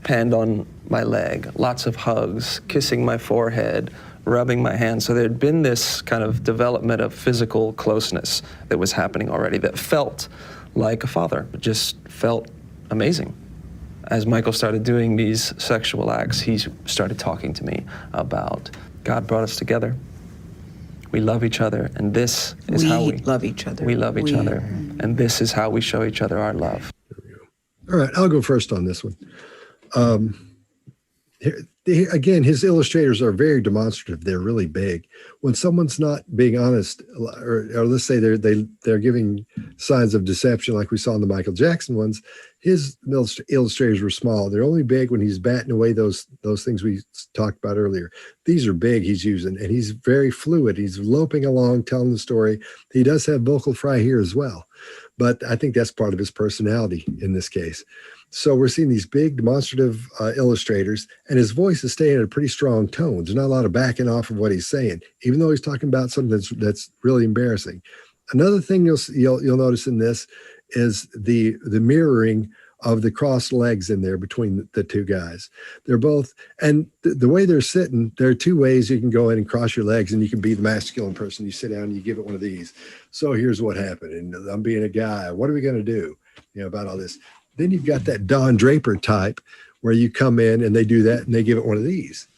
hand on my leg, lots of hugs, kissing my forehead, rubbing my hands. So there'd been this kind of development of physical closeness that was happening already that felt like a father. It just felt amazing. As Michael started doing these sexual acts, he started talking to me about God brought us together. We love each other, and this is how we love each other. We love each other, and this is how we show each other our love. There we go. All right, I'll go first on this one. Again, his illustrators are very demonstrative. They're really big. When someone's not being honest, or let's say they're giving signs of deception, like we saw in the Michael Jackson ones, his illustrators were small. They're only big when he's batting away those things we talked about earlier. These are big he's using, and he's very fluid. He's loping along, telling the story. He does have vocal fry here as well, but I think that's part of his personality in this case. So we're seeing these big demonstrative illustrators, and his voice is staying at a pretty strong tone. There's not a lot of backing off of what he's saying, even though he's talking about something that's really embarrassing. Another thing you'll notice in this is the mirroring of the crossed legs in there between the two guys. They're both, and the way they're sitting, there are two ways you can go in and cross your legs, and you can be the masculine person. You sit down and you give it one of these. So here's what happened, and I'm being a guy. What are we going to do? About all this. Then you've got that Don Draper type where you come in and they do that and they give it one of these.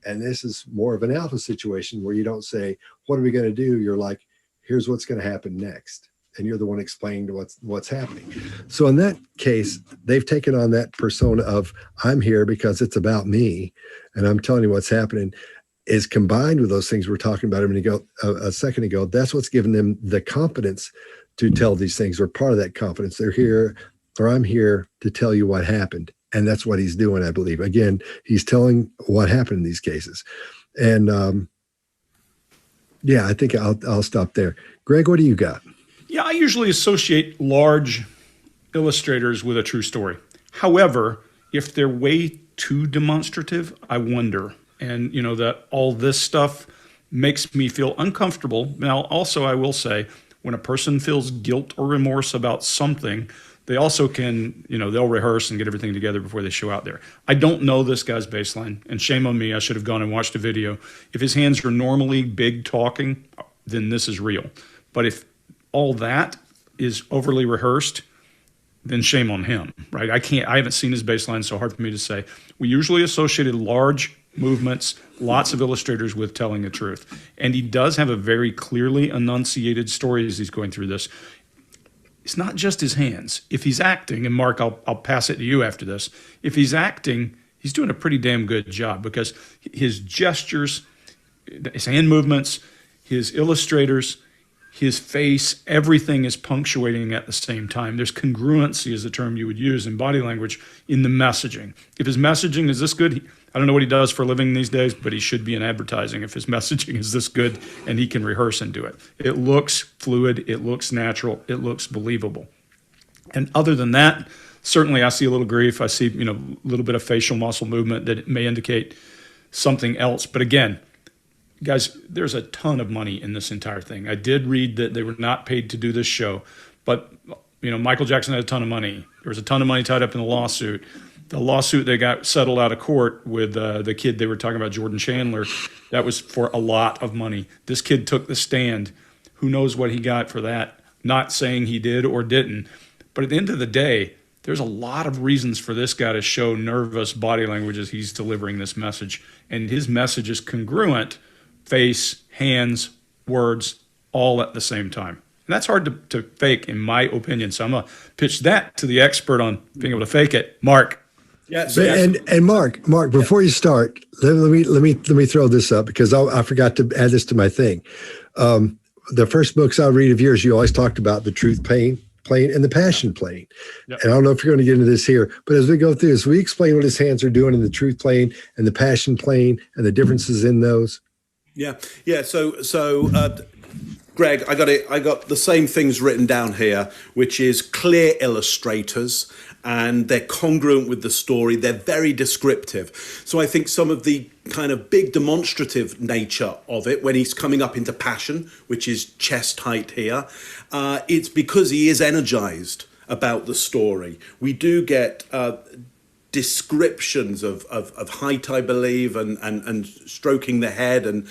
And this is more of an alpha situation where you don't say, what are we going to do? You're like, here's what's going to happen next. And you're the one explaining to what's happening. So in that case, they've taken on that persona of I'm here because it's about me and I'm telling you what's happening, is combined with those things we're talking about a second ago. That's what's given them the confidence to tell these things, or part of that confidence. They're here, or I'm here to tell you what happened. And that's what he's doing, I believe. Again, he's telling what happened in these cases. And I think I'll stop there. Greg, what do you got? Yeah, I usually associate large illustrators with a true story. However, if they're way too demonstrative, I wonder. And, that all this stuff makes me feel uncomfortable. Now, also, I will say, when a person feels guilt or remorse about something, they also can, they'll rehearse and get everything together before they show out there. I don't know this guy's baseline, and shame on me. I should have gone and watched a video. If his hands are normally big talking, then this is real. But if all that is overly rehearsed, then shame on him, right? I haven't seen his baseline, so hard for me to say. We usually associated large movements, lots of illustrators with telling the truth. And he does have a very clearly enunciated story as he's going through this. It's not just his hands. If he's acting, and Mark, I'll pass it to you after this. If he's acting, he's doing a pretty damn good job, because his gestures, his hand movements, his illustrators, his face, everything is punctuating at the same time. There's congruency, is the term you would use in body language, in the messaging. If his messaging is this good, I don't know what he does for a living these days, but he should be in advertising if his messaging is this good and he can rehearse and do it. It looks fluid, it looks natural, it looks believable. And other than that, certainly I see a little grief. I see, a little bit of facial muscle movement that may indicate something else. But again, guys, there's a ton of money in this entire thing. I did read that they were not paid to do this show, but Michael Jackson had a ton of money. There was a ton of money tied up in the lawsuit. The lawsuit they got settled out of court with the kid they were talking about, Jordan Chandler, that was for a lot of money. This kid took the stand. Who knows what he got for that? Not saying he did or didn't. But at the end of the day, there's a lot of reasons for this guy to show nervous body language as he's delivering this message. And his message is congruent, face, hands, words, all at the same time. And that's hard to fake, in my opinion. So I'm going to pitch that to the expert on being able to fake it, Mark. Yeah. And Mark, before you start, let me throw this up because I forgot to add this to my thing. The first books I read of yours, you always talked about the truth plane and the passion plane. Yep. And I don't know if you're going to get into this here, but as we go through this, we explain what his hands are doing in the truth plane and the passion plane and the differences in those. Yeah. So Greg, I got the same things written down here, which is clear illustrators, and they're congruent with the story. They're very descriptive. So I think some of the kind of big demonstrative nature of it, when he's coming up into passion, which is chest height here, it's because he is energized about the story. We do get descriptions of height, I believe, and stroking the head, and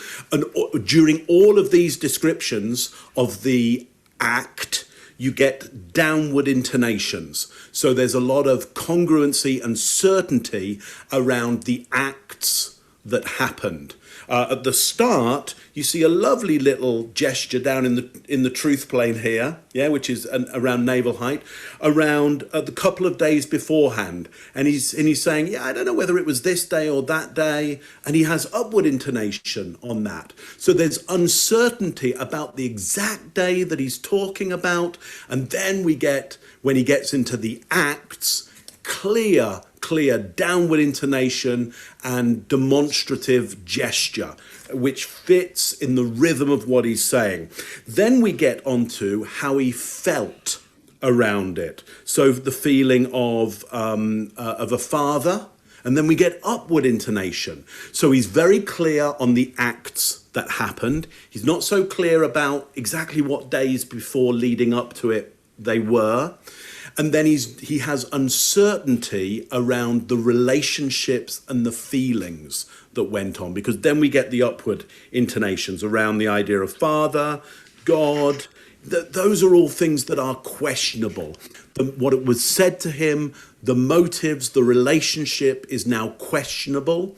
during all of these descriptions of the act, you get downward intonations. So there's a lot of congruency and certainty around the acts that happened. At the start, you see a lovely little gesture down in the truth plane here, which is around navel height, around the couple of days beforehand, and he's saying, I don't know whether it was this day or that day, and he has upward intonation on that. So there's uncertainty about the exact day that he's talking about, and then we get, when he gets into the acts, clear downward intonation and demonstrative gesture, which fits in the rhythm of what he's saying. Then we get onto how he felt around it. So the feeling of a father, and then we get upward intonation. So he's very clear on the acts that happened. He's not so clear about exactly what days before leading up to it they were. And then he has uncertainty around the relationships and the feelings that went on, because then we get the upward intonations around the idea of Father, God. Those are all things that are questionable. What it was said to him, the motives, the relationship is now questionable.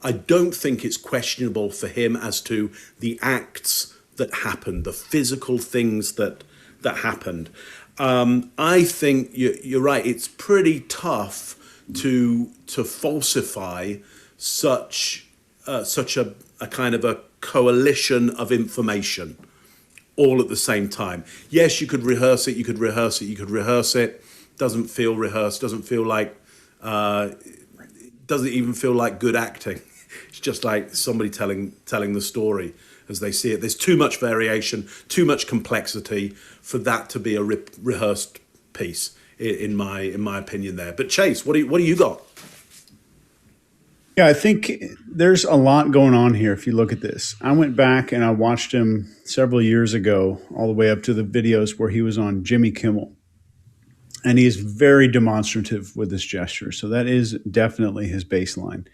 I don't think it's questionable for him as to the acts that happened, the physical things that happened. I think you're right. It's pretty tough to falsify such a kind of a coalition of information all at the same time. Yes, you could rehearse it. Doesn't feel rehearsed. Doesn't even feel like good acting. It's just like somebody telling the story as they see it. There's too much variation, too much complexity for that to be a rehearsed piece, in my opinion there. But Chase, what do you got? Yeah, I think there's a lot going on here if you look at this. I went back and I watched him several years ago, all the way up to the videos where he was on Jimmy Kimmel. And he is very demonstrative with this gesture. So that is definitely his baseline.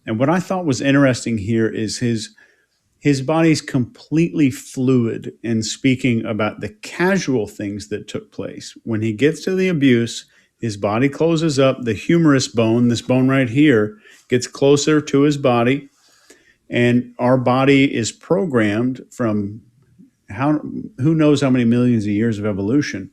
And what I thought was interesting here is his body's completely fluid in speaking about the casual things that took place. When he gets to the abuse, his body closes up. The humerus bone, this bone right here, gets closer to his body. And our body is programmed from who knows how many millions of years of evolution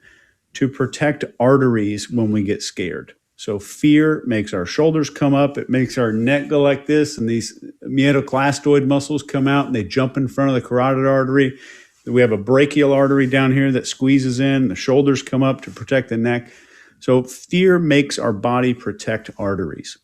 to protect arteries when we get scared. So fear makes our shoulders come up. It makes our neck go like this, and these metaclastoid muscles come out and they jump in front of the carotid artery. We have a brachial artery down here that squeezes in. The shoulders come up to protect the neck. So fear makes our body protect arteries.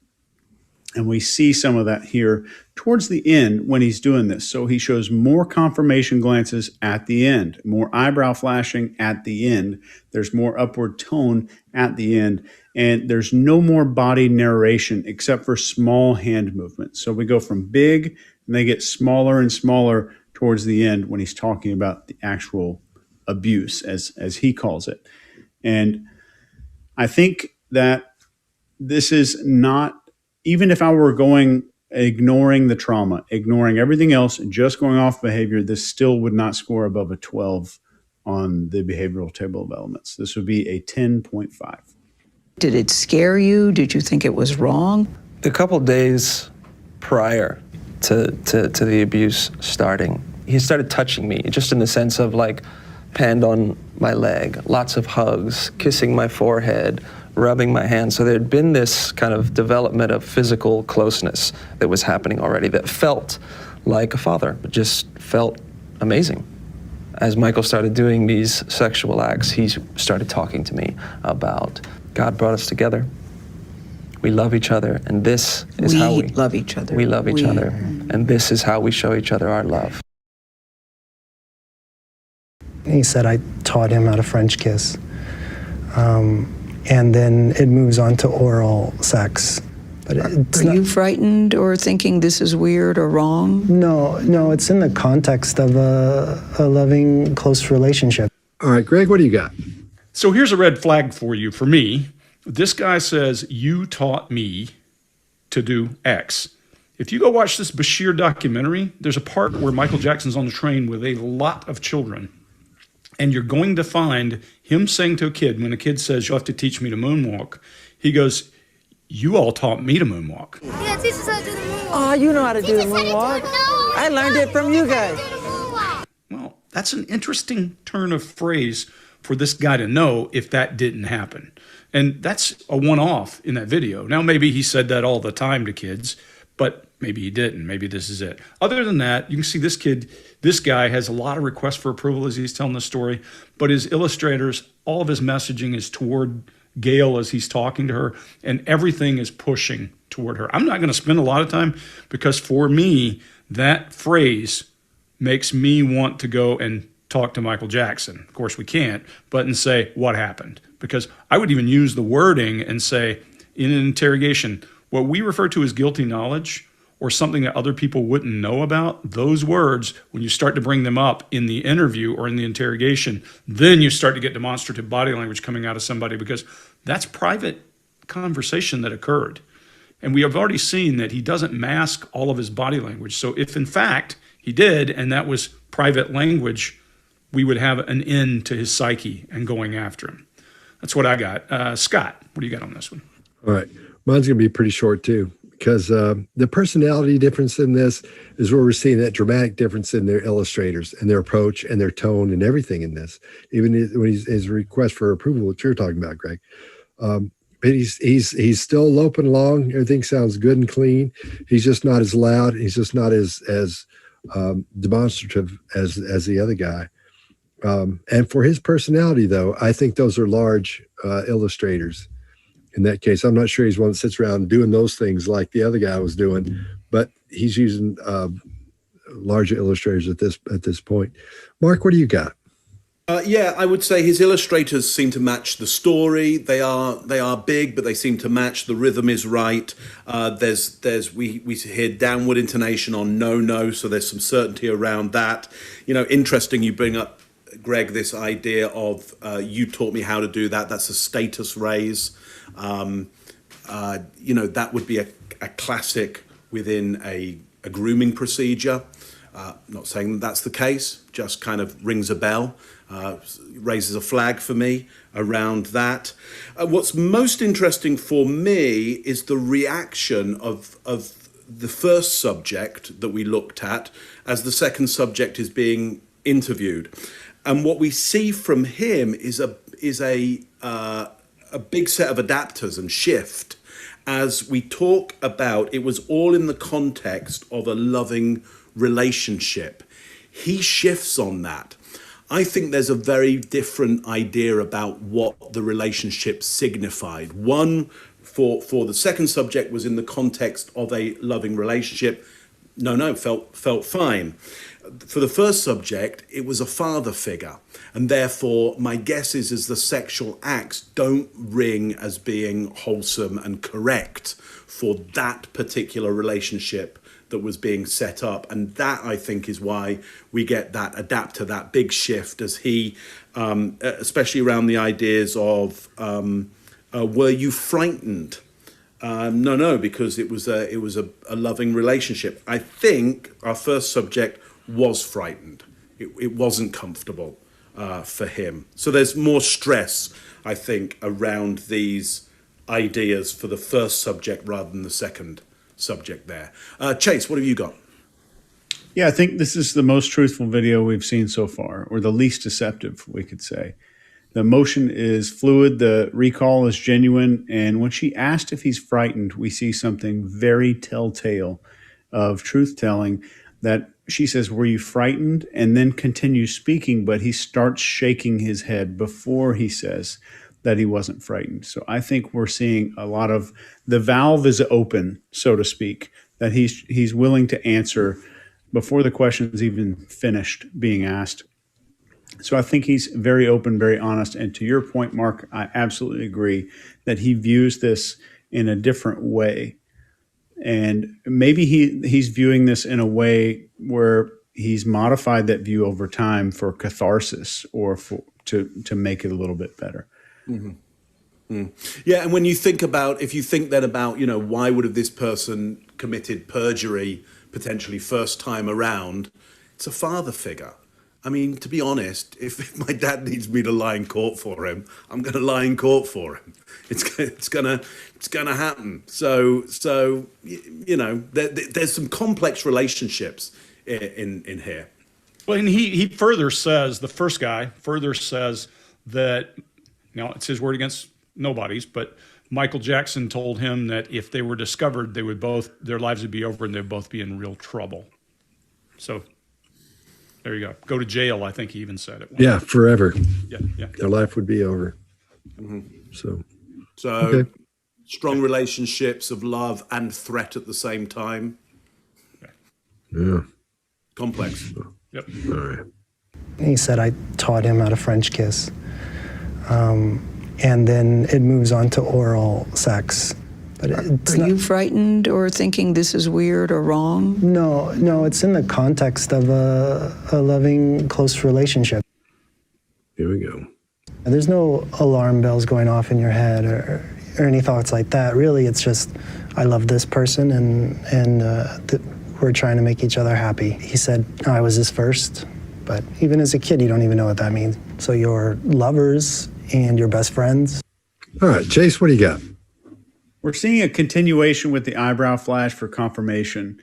And we see some of that here towards the end when he's doing this. So he shows more confirmation glances at the end, more eyebrow flashing at the end. There's more upward tone at the end. And there's no more body narration except for small hand movements. So we go from big and they get smaller and smaller towards the end when he's talking about the actual abuse, as he calls it. And I think that this is not, even if I were ignoring the trauma, ignoring everything else, and just going off behavior, this still would not score above a 12 on the behavioral table of elements. This would be a 10.5. Did it scare you? Did you think it was wrong? A couple days prior to the abuse starting, he started touching me, just in the sense of like, hand on my leg, lots of hugs, kissing my forehead, rubbing my hand. So there had been this kind of development of physical closeness that was happening already that felt like a father, but just felt amazing. As Michael started doing these sexual acts, he started talking to me about God brought us together. We love each other, and this is how we love each other. We love each other, and this is how we show each other our love. He said I taught him how to French kiss. And then it moves on to oral sex. But it's Are you frightened or thinking this is weird or wrong? No, it's in the context of a loving, close relationship. All right, Greg, what do you got? So here's a red flag for you. For me, this guy says, you taught me to do X. If you go watch this Bashir documentary, there's a part where Michael Jackson's on the train with a lot of children. And you're going to find him saying to a kid, when a kid says, you'll have to teach me to moonwalk, he goes, you all taught me to moonwalk. Yeah, teach us how to do the moonwalk. Oh, you know how to do the moonwalk. I learned it from you guys. Well, that's an interesting turn of phrase for this guy to know if that didn't happen. And that's a one-off in that video. Now, maybe he said that all the time to kids, but maybe he didn't. Maybe this is it. Other than that, you can see this guy has a lot of requests for approval as he's telling the story, but his illustrators, all of his messaging is toward Gail as he's talking to her, and everything is pushing toward her. I'm not going to spend a lot of time because for me, that phrase makes me want to go and talk to Michael Jackson. Of course, we can't, but and say, what happened? Because I would even use the wording and say, in an interrogation, what we refer to as guilty knowledge or something that other people wouldn't know about, those words, when you start to bring them up in the interview or in the interrogation, then you start to get demonstrative body language coming out of somebody because that's private conversation that occurred. And we have already seen that he doesn't mask all of his body language. So if in fact he did, and that was private language, we would have an end to his psyche and going after him. That's what I got. Scott, what do you got on this one? All right. Mine's going to be pretty short too, because the personality difference in this is where we're seeing that dramatic difference in their illustrators and their approach and their tone and everything in this. Even when his request for approval, what you're talking about, Greg. But he's still loping along. Everything sounds good and clean. He's just not as loud. He's just not as demonstrative as the other guy. And for his personality, though, I think those are large illustrators. In that case, I'm not sure he's one that sits around doing those things like the other guy was doing, but he's using larger illustrators at this point. Mark, what do you got? Yeah, I would say his illustrators seem to match the story. They are big, but they seem to match. The rhythm is right. We hear downward intonation on no, so there's some certainty around that. Interesting you bring up, Greg, this idea of you taught me how to do that. That's a status raise. That would be a classic within a grooming procedure. Not saying that's the case, just kind of rings a bell, raises a flag for me around that. What's most interesting for me is the reaction of the first subject that we looked at as the second subject is being interviewed. And what we see from him is a big set of adapters and shift as we talk about, it was all in the context of a loving relationship. He shifts on that. I think there's a very different idea about what the relationship signified. One For the second subject was in the context of a loving relationship. No, felt fine. For the first subject, it was a father figure, and therefore my guess is the sexual acts don't ring as being wholesome and correct for that particular relationship that was being set up. And that, I think, is why we get that adapter, that big shift as he, especially around the ideas of, were you frightened? No, because it was a loving relationship. I think our first subject was frightened. It wasn't comfortable for him. So there's more stress, I think, around these ideas for the first subject rather than the second subject there. Chase, what have you got? Yeah, I think this is the most truthful video we've seen so far, or the least deceptive, we could say. The emotion is fluid, the recall is genuine, and when she asked if he's frightened, we see something very telltale of truth-telling, that she says, were you frightened? And then continues speaking, but he starts shaking his head before he says that he wasn't frightened. So I think we're seeing a lot of, the valve is open, so to speak, that he's willing to answer before the question is even finished being asked. So I think he's very open, very honest. And to your point, Mark, I absolutely agree that he views this in a different way. And maybe he's viewing this in a way where he's modified that view over time for catharsis or to make it a little bit better. Mm-hmm. Mm. Yeah, and when you think about, if you think then about, why would have this person committed perjury potentially first time around, it's a father figure. I mean, to be honest, if my dad needs me to lie in court for him, I'm going to lie in court for him. It's gonna happen. So there's some complex relationships in here. Well, and he further says, the first guy further says that, now it's his word against nobody's, but Michael Jackson told him that if they were discovered, their lives would be over and they'd both be in real trouble. So there you go to jail, I think he even said it. Yeah, forever. Yeah. Their life would be over. Mm-hmm. So okay. Strong relationships of love and threat at the same time. Yeah. Complex. Yep. All right. He said I taught him how to French kiss. And then it moves on to oral sex. But it's Are you frightened or thinking this is weird or wrong? No, it's in the context of a loving, close relationship. Here we go. And there's no alarm bells going off in your head or any thoughts like that. Really, it's just, I love this person and we're trying to make each other happy. He said, I was his first, but even as a kid, you don't even know what that means. So you're lovers and your best friends. All right, Chase, what do you got? We're seeing a continuation with the eyebrow flash for confirmation.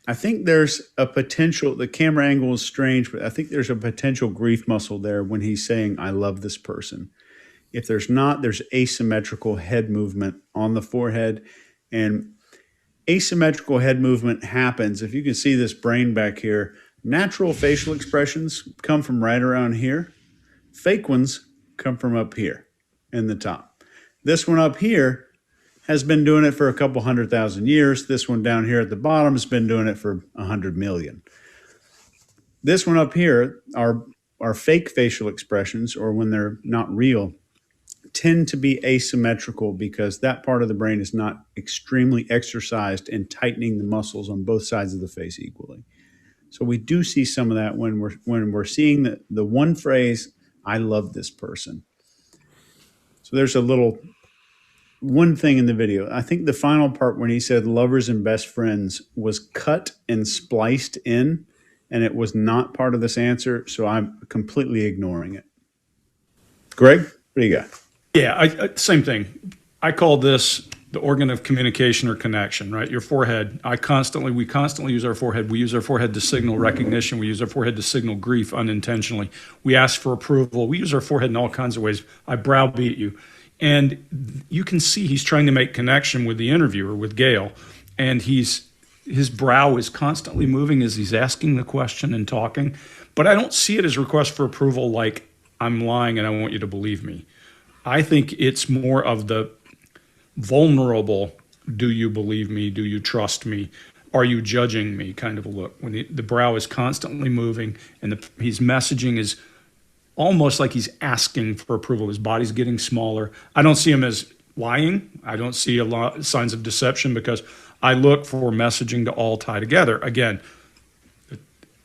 I think there's a potential, the camera angle is strange, but I think there's a potential grief muscle there when he's saying, I love this person. If there's not, there's asymmetrical head movement on the forehead. And asymmetrical head movement happens, if you can see this brain back here, natural facial expressions come from right around here. Fake ones come from up here in the top. This one up here has been doing it for a couple 100,000 years. This one down here at the bottom has been doing it for 100 million. This one up here are fake facial expressions, or when they're not real, tend to be asymmetrical because that part of the brain is not extremely exercised in tightening the muscles on both sides of the face equally. So we do see some of that when we're seeing the one phrase, I love this person. So there's one thing in the video. I think the final part when he said lovers and best friends was cut and spliced in, and it was not part of this answer, so I'm completely ignoring it. Greg, what do you got? Yeah, same thing. I call this the organ of communication or connection, right? Your forehead. We constantly use our forehead. We use our forehead to signal recognition. We use our forehead to signal grief unintentionally. We ask for approval. We use our forehead in all kinds of ways. I browbeat you. And you can see he's trying to make connection with the interviewer, with Gail, and his brow is constantly moving as he's asking the question and talking. But I don't see it as a request for approval like, I'm lying and I want you to believe me. I think it's more of vulnerable, do you believe me? Do you trust me? Are you judging me? Kind of a look. When the brow is constantly moving and his messaging is almost like he's asking for approval. His body's getting smaller. I don't see him as lying. I don't see a lot of signs of deception because I look for messaging to all tie together. Again,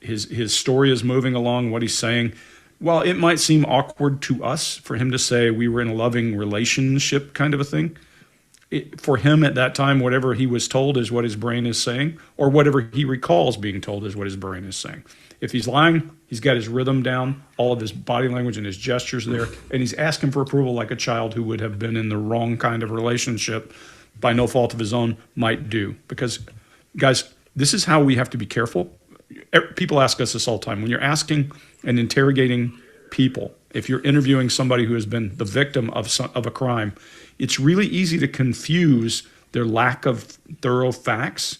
his story is moving along, what he's saying. While it might seem awkward to us for him to say we were in a loving relationship kind of a thing, for him at that time, whatever he was told is what his brain is saying, or whatever he recalls being told is what his brain is saying. If he's lying, he's got his rhythm down, all of his body language and his gestures there, and he's asking for approval like a child who would have been in the wrong kind of relationship by no fault of his own might do. Because, guys, this is how we have to be careful. People ask us this all the time. When you're asking and interrogating people, if you're interviewing somebody who has been the victim of a crime, it's really easy to confuse their lack of thorough facts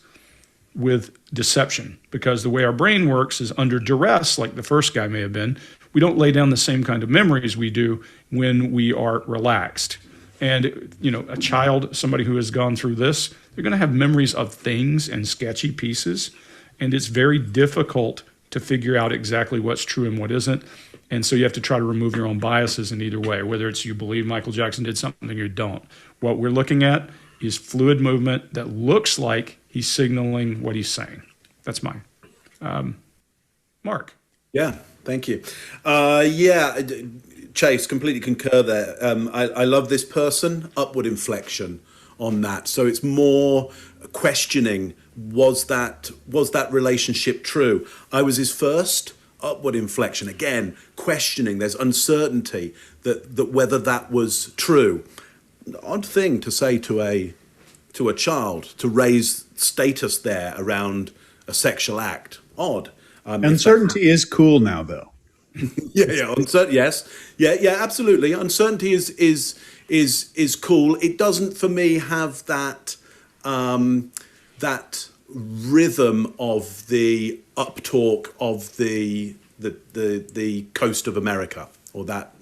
with deception, because the way our brain works is under duress, like the first guy may have been. We don't lay down the same kind of memories we do when we are relaxed. And, you know, a child, somebody who has gone through this, they're going to have memories of things and sketchy pieces. And it's very difficult to figure out exactly what's true and what isn't. And so you have to try to remove your own biases in either way, whether it's you believe Michael Jackson did something or you don't. What we're looking at is fluid movement that looks like he's signaling what he's saying. That's mine. Mark. Yeah, thank you. Chase, completely concur there. I love this person, upward inflection on that. So it's more questioning, was that relationship true? I was his first, upward inflection. Again, questioning, there's uncertainty that whether that was true. Odd thing to say to a child, to raise status there around a sexual act. Odd. Uncertainty is cool now, though. Yeah, uncertainty. Yes, yeah, absolutely. Uncertainty is cool. It doesn't, for me, have that that rhythm of the uptalk of the coast of America, or that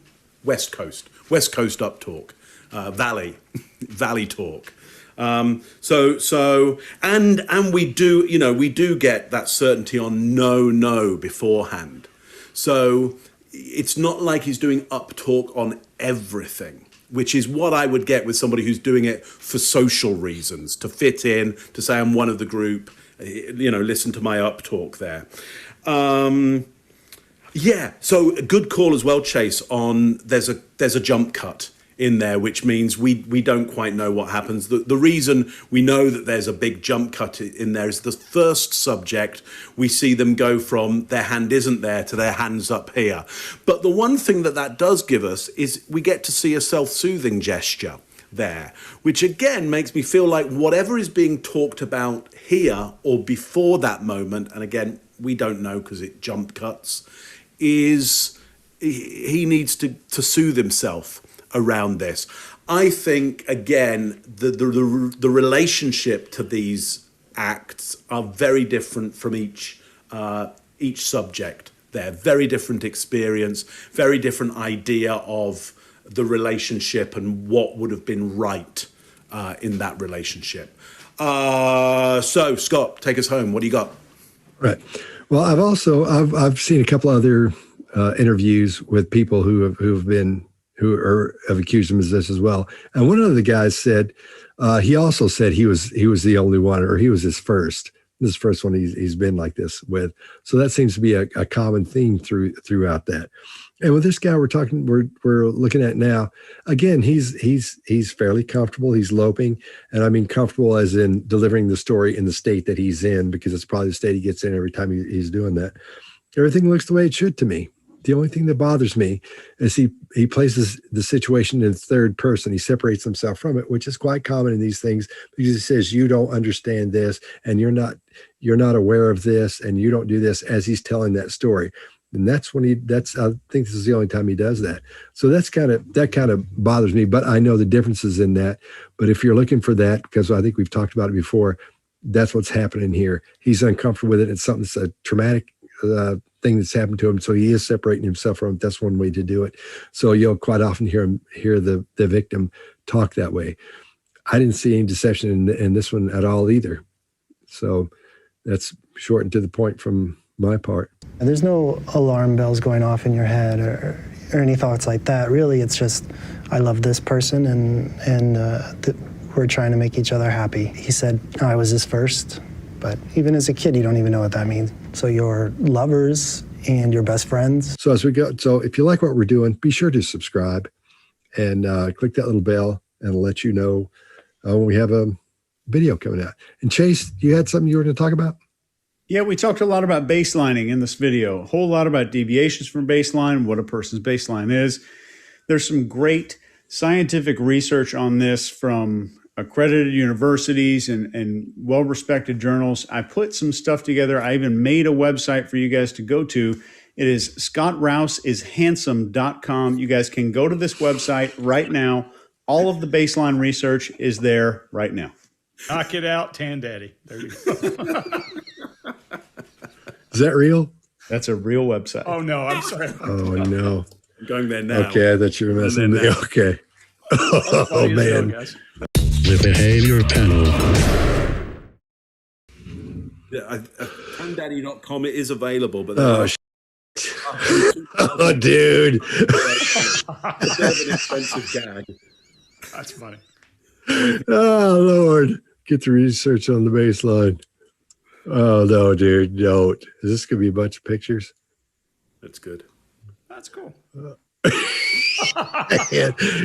West Coast uptalk, valley talk. So we do get that certainty on no beforehand. So it's not like he's doing uptalk on everything, which is what I would get with somebody who's doing it for social reasons, to fit in, to say I'm one of the group, listen to my uptalk there. So a good call as well, Chase, on there's a jump cut in there, which means we don't quite know what happens. The reason we know that there's a big jump cut in there is the first subject, we see them go from their hand isn't there to their hand's up here. But the one thing that does give us is we get to see a self-soothing gesture there, which again makes me feel like whatever is being talked about here or before that moment, and again, we don't know because it jump cuts, is he needs to soothe himself around this. I think, again, the relationship to these acts are very different from each subject. They're very different experience, very different idea of the relationship and what would have been right in that relationship. So, Scott, take us home. What do you got? Right. Well, I've seen a couple other interviews with people who have accused him of this as well. And one of the guys said, he also said he was the only one, or he was his first. This is the first one he's been like this with. So that seems to be a common theme throughout that. And with this guy we're looking at now, again, he's fairly comfortable. He's loping, and I mean comfortable as in delivering the story in the state that he's in, because it's probably the state he gets in every time he's doing that. Everything looks the way it should to me. The only thing that bothers me is he places the situation in third person. He separates himself from it, which is quite common in these things, because he says, you don't understand this, and you're not aware of this, and you don't do this, as he's telling that story. And that's when I think this is the only time he does that. So that kind of bothers me, but I know the differences in that. But if you're looking for that, because I think we've talked about it before, that's what's happening here. He's uncomfortable with it. It's something that's a traumatic thing that's happened to him. So he is separating himself from it. That's one way to do it. So you'll quite often hear the victim talk that way. I didn't see any deception in this one at all either. So that's short and to the point from my part. There's no alarm bells going off in your head or any thoughts like that. Really, it's just, I love this person and we're trying to make each other happy. He said I was his first, but even as a kid, you don't even know what that means. So your lovers and your best friends. So as we go, so if you like what we're doing, be sure to subscribe and click that little bell, and it'll let you know when we have a video coming out. And Chase, you had something you were going to talk about? Yeah, we talked a lot about baselining in this video, a whole lot about deviations from baseline, what a person's baseline is. There's some great scientific research on this from accredited universities and well-respected journals. I put some stuff together. I even made a website for you guys to go to. It is scottrouseishandsome.com. You guys can go to this website right now. All of the baseline research is there right now. Knock it out, Tan Daddy. There you go. Is that real? That's a real website. Oh, no, I'm sorry. Oh, no. I'm going there now. Okay, I thought you were messing with me. Okay. Oh, man. The behavior panel. Yeah, Candaddy.com, it is available, but oh, dude. It's an expensive gag. That's funny. Oh, Lord. Get the research on the baseline. Oh, no, dude. Don't. Is this going to be a bunch of pictures? That's good. That's cool.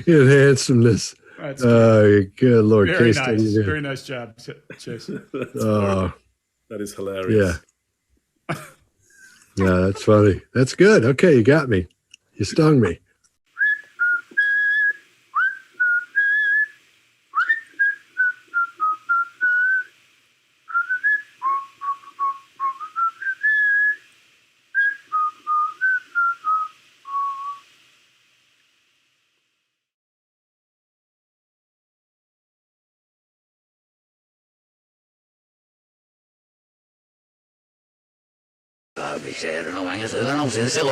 Handsomeness. That's good Lord. very Case nice. study there. Very nice job, Chase. Oh, That is hilarious. yeah. Yeah, that's funny. That's good. Okay, you got me. You stung me. Bị xe nó mang cái sự nó không xịn xịn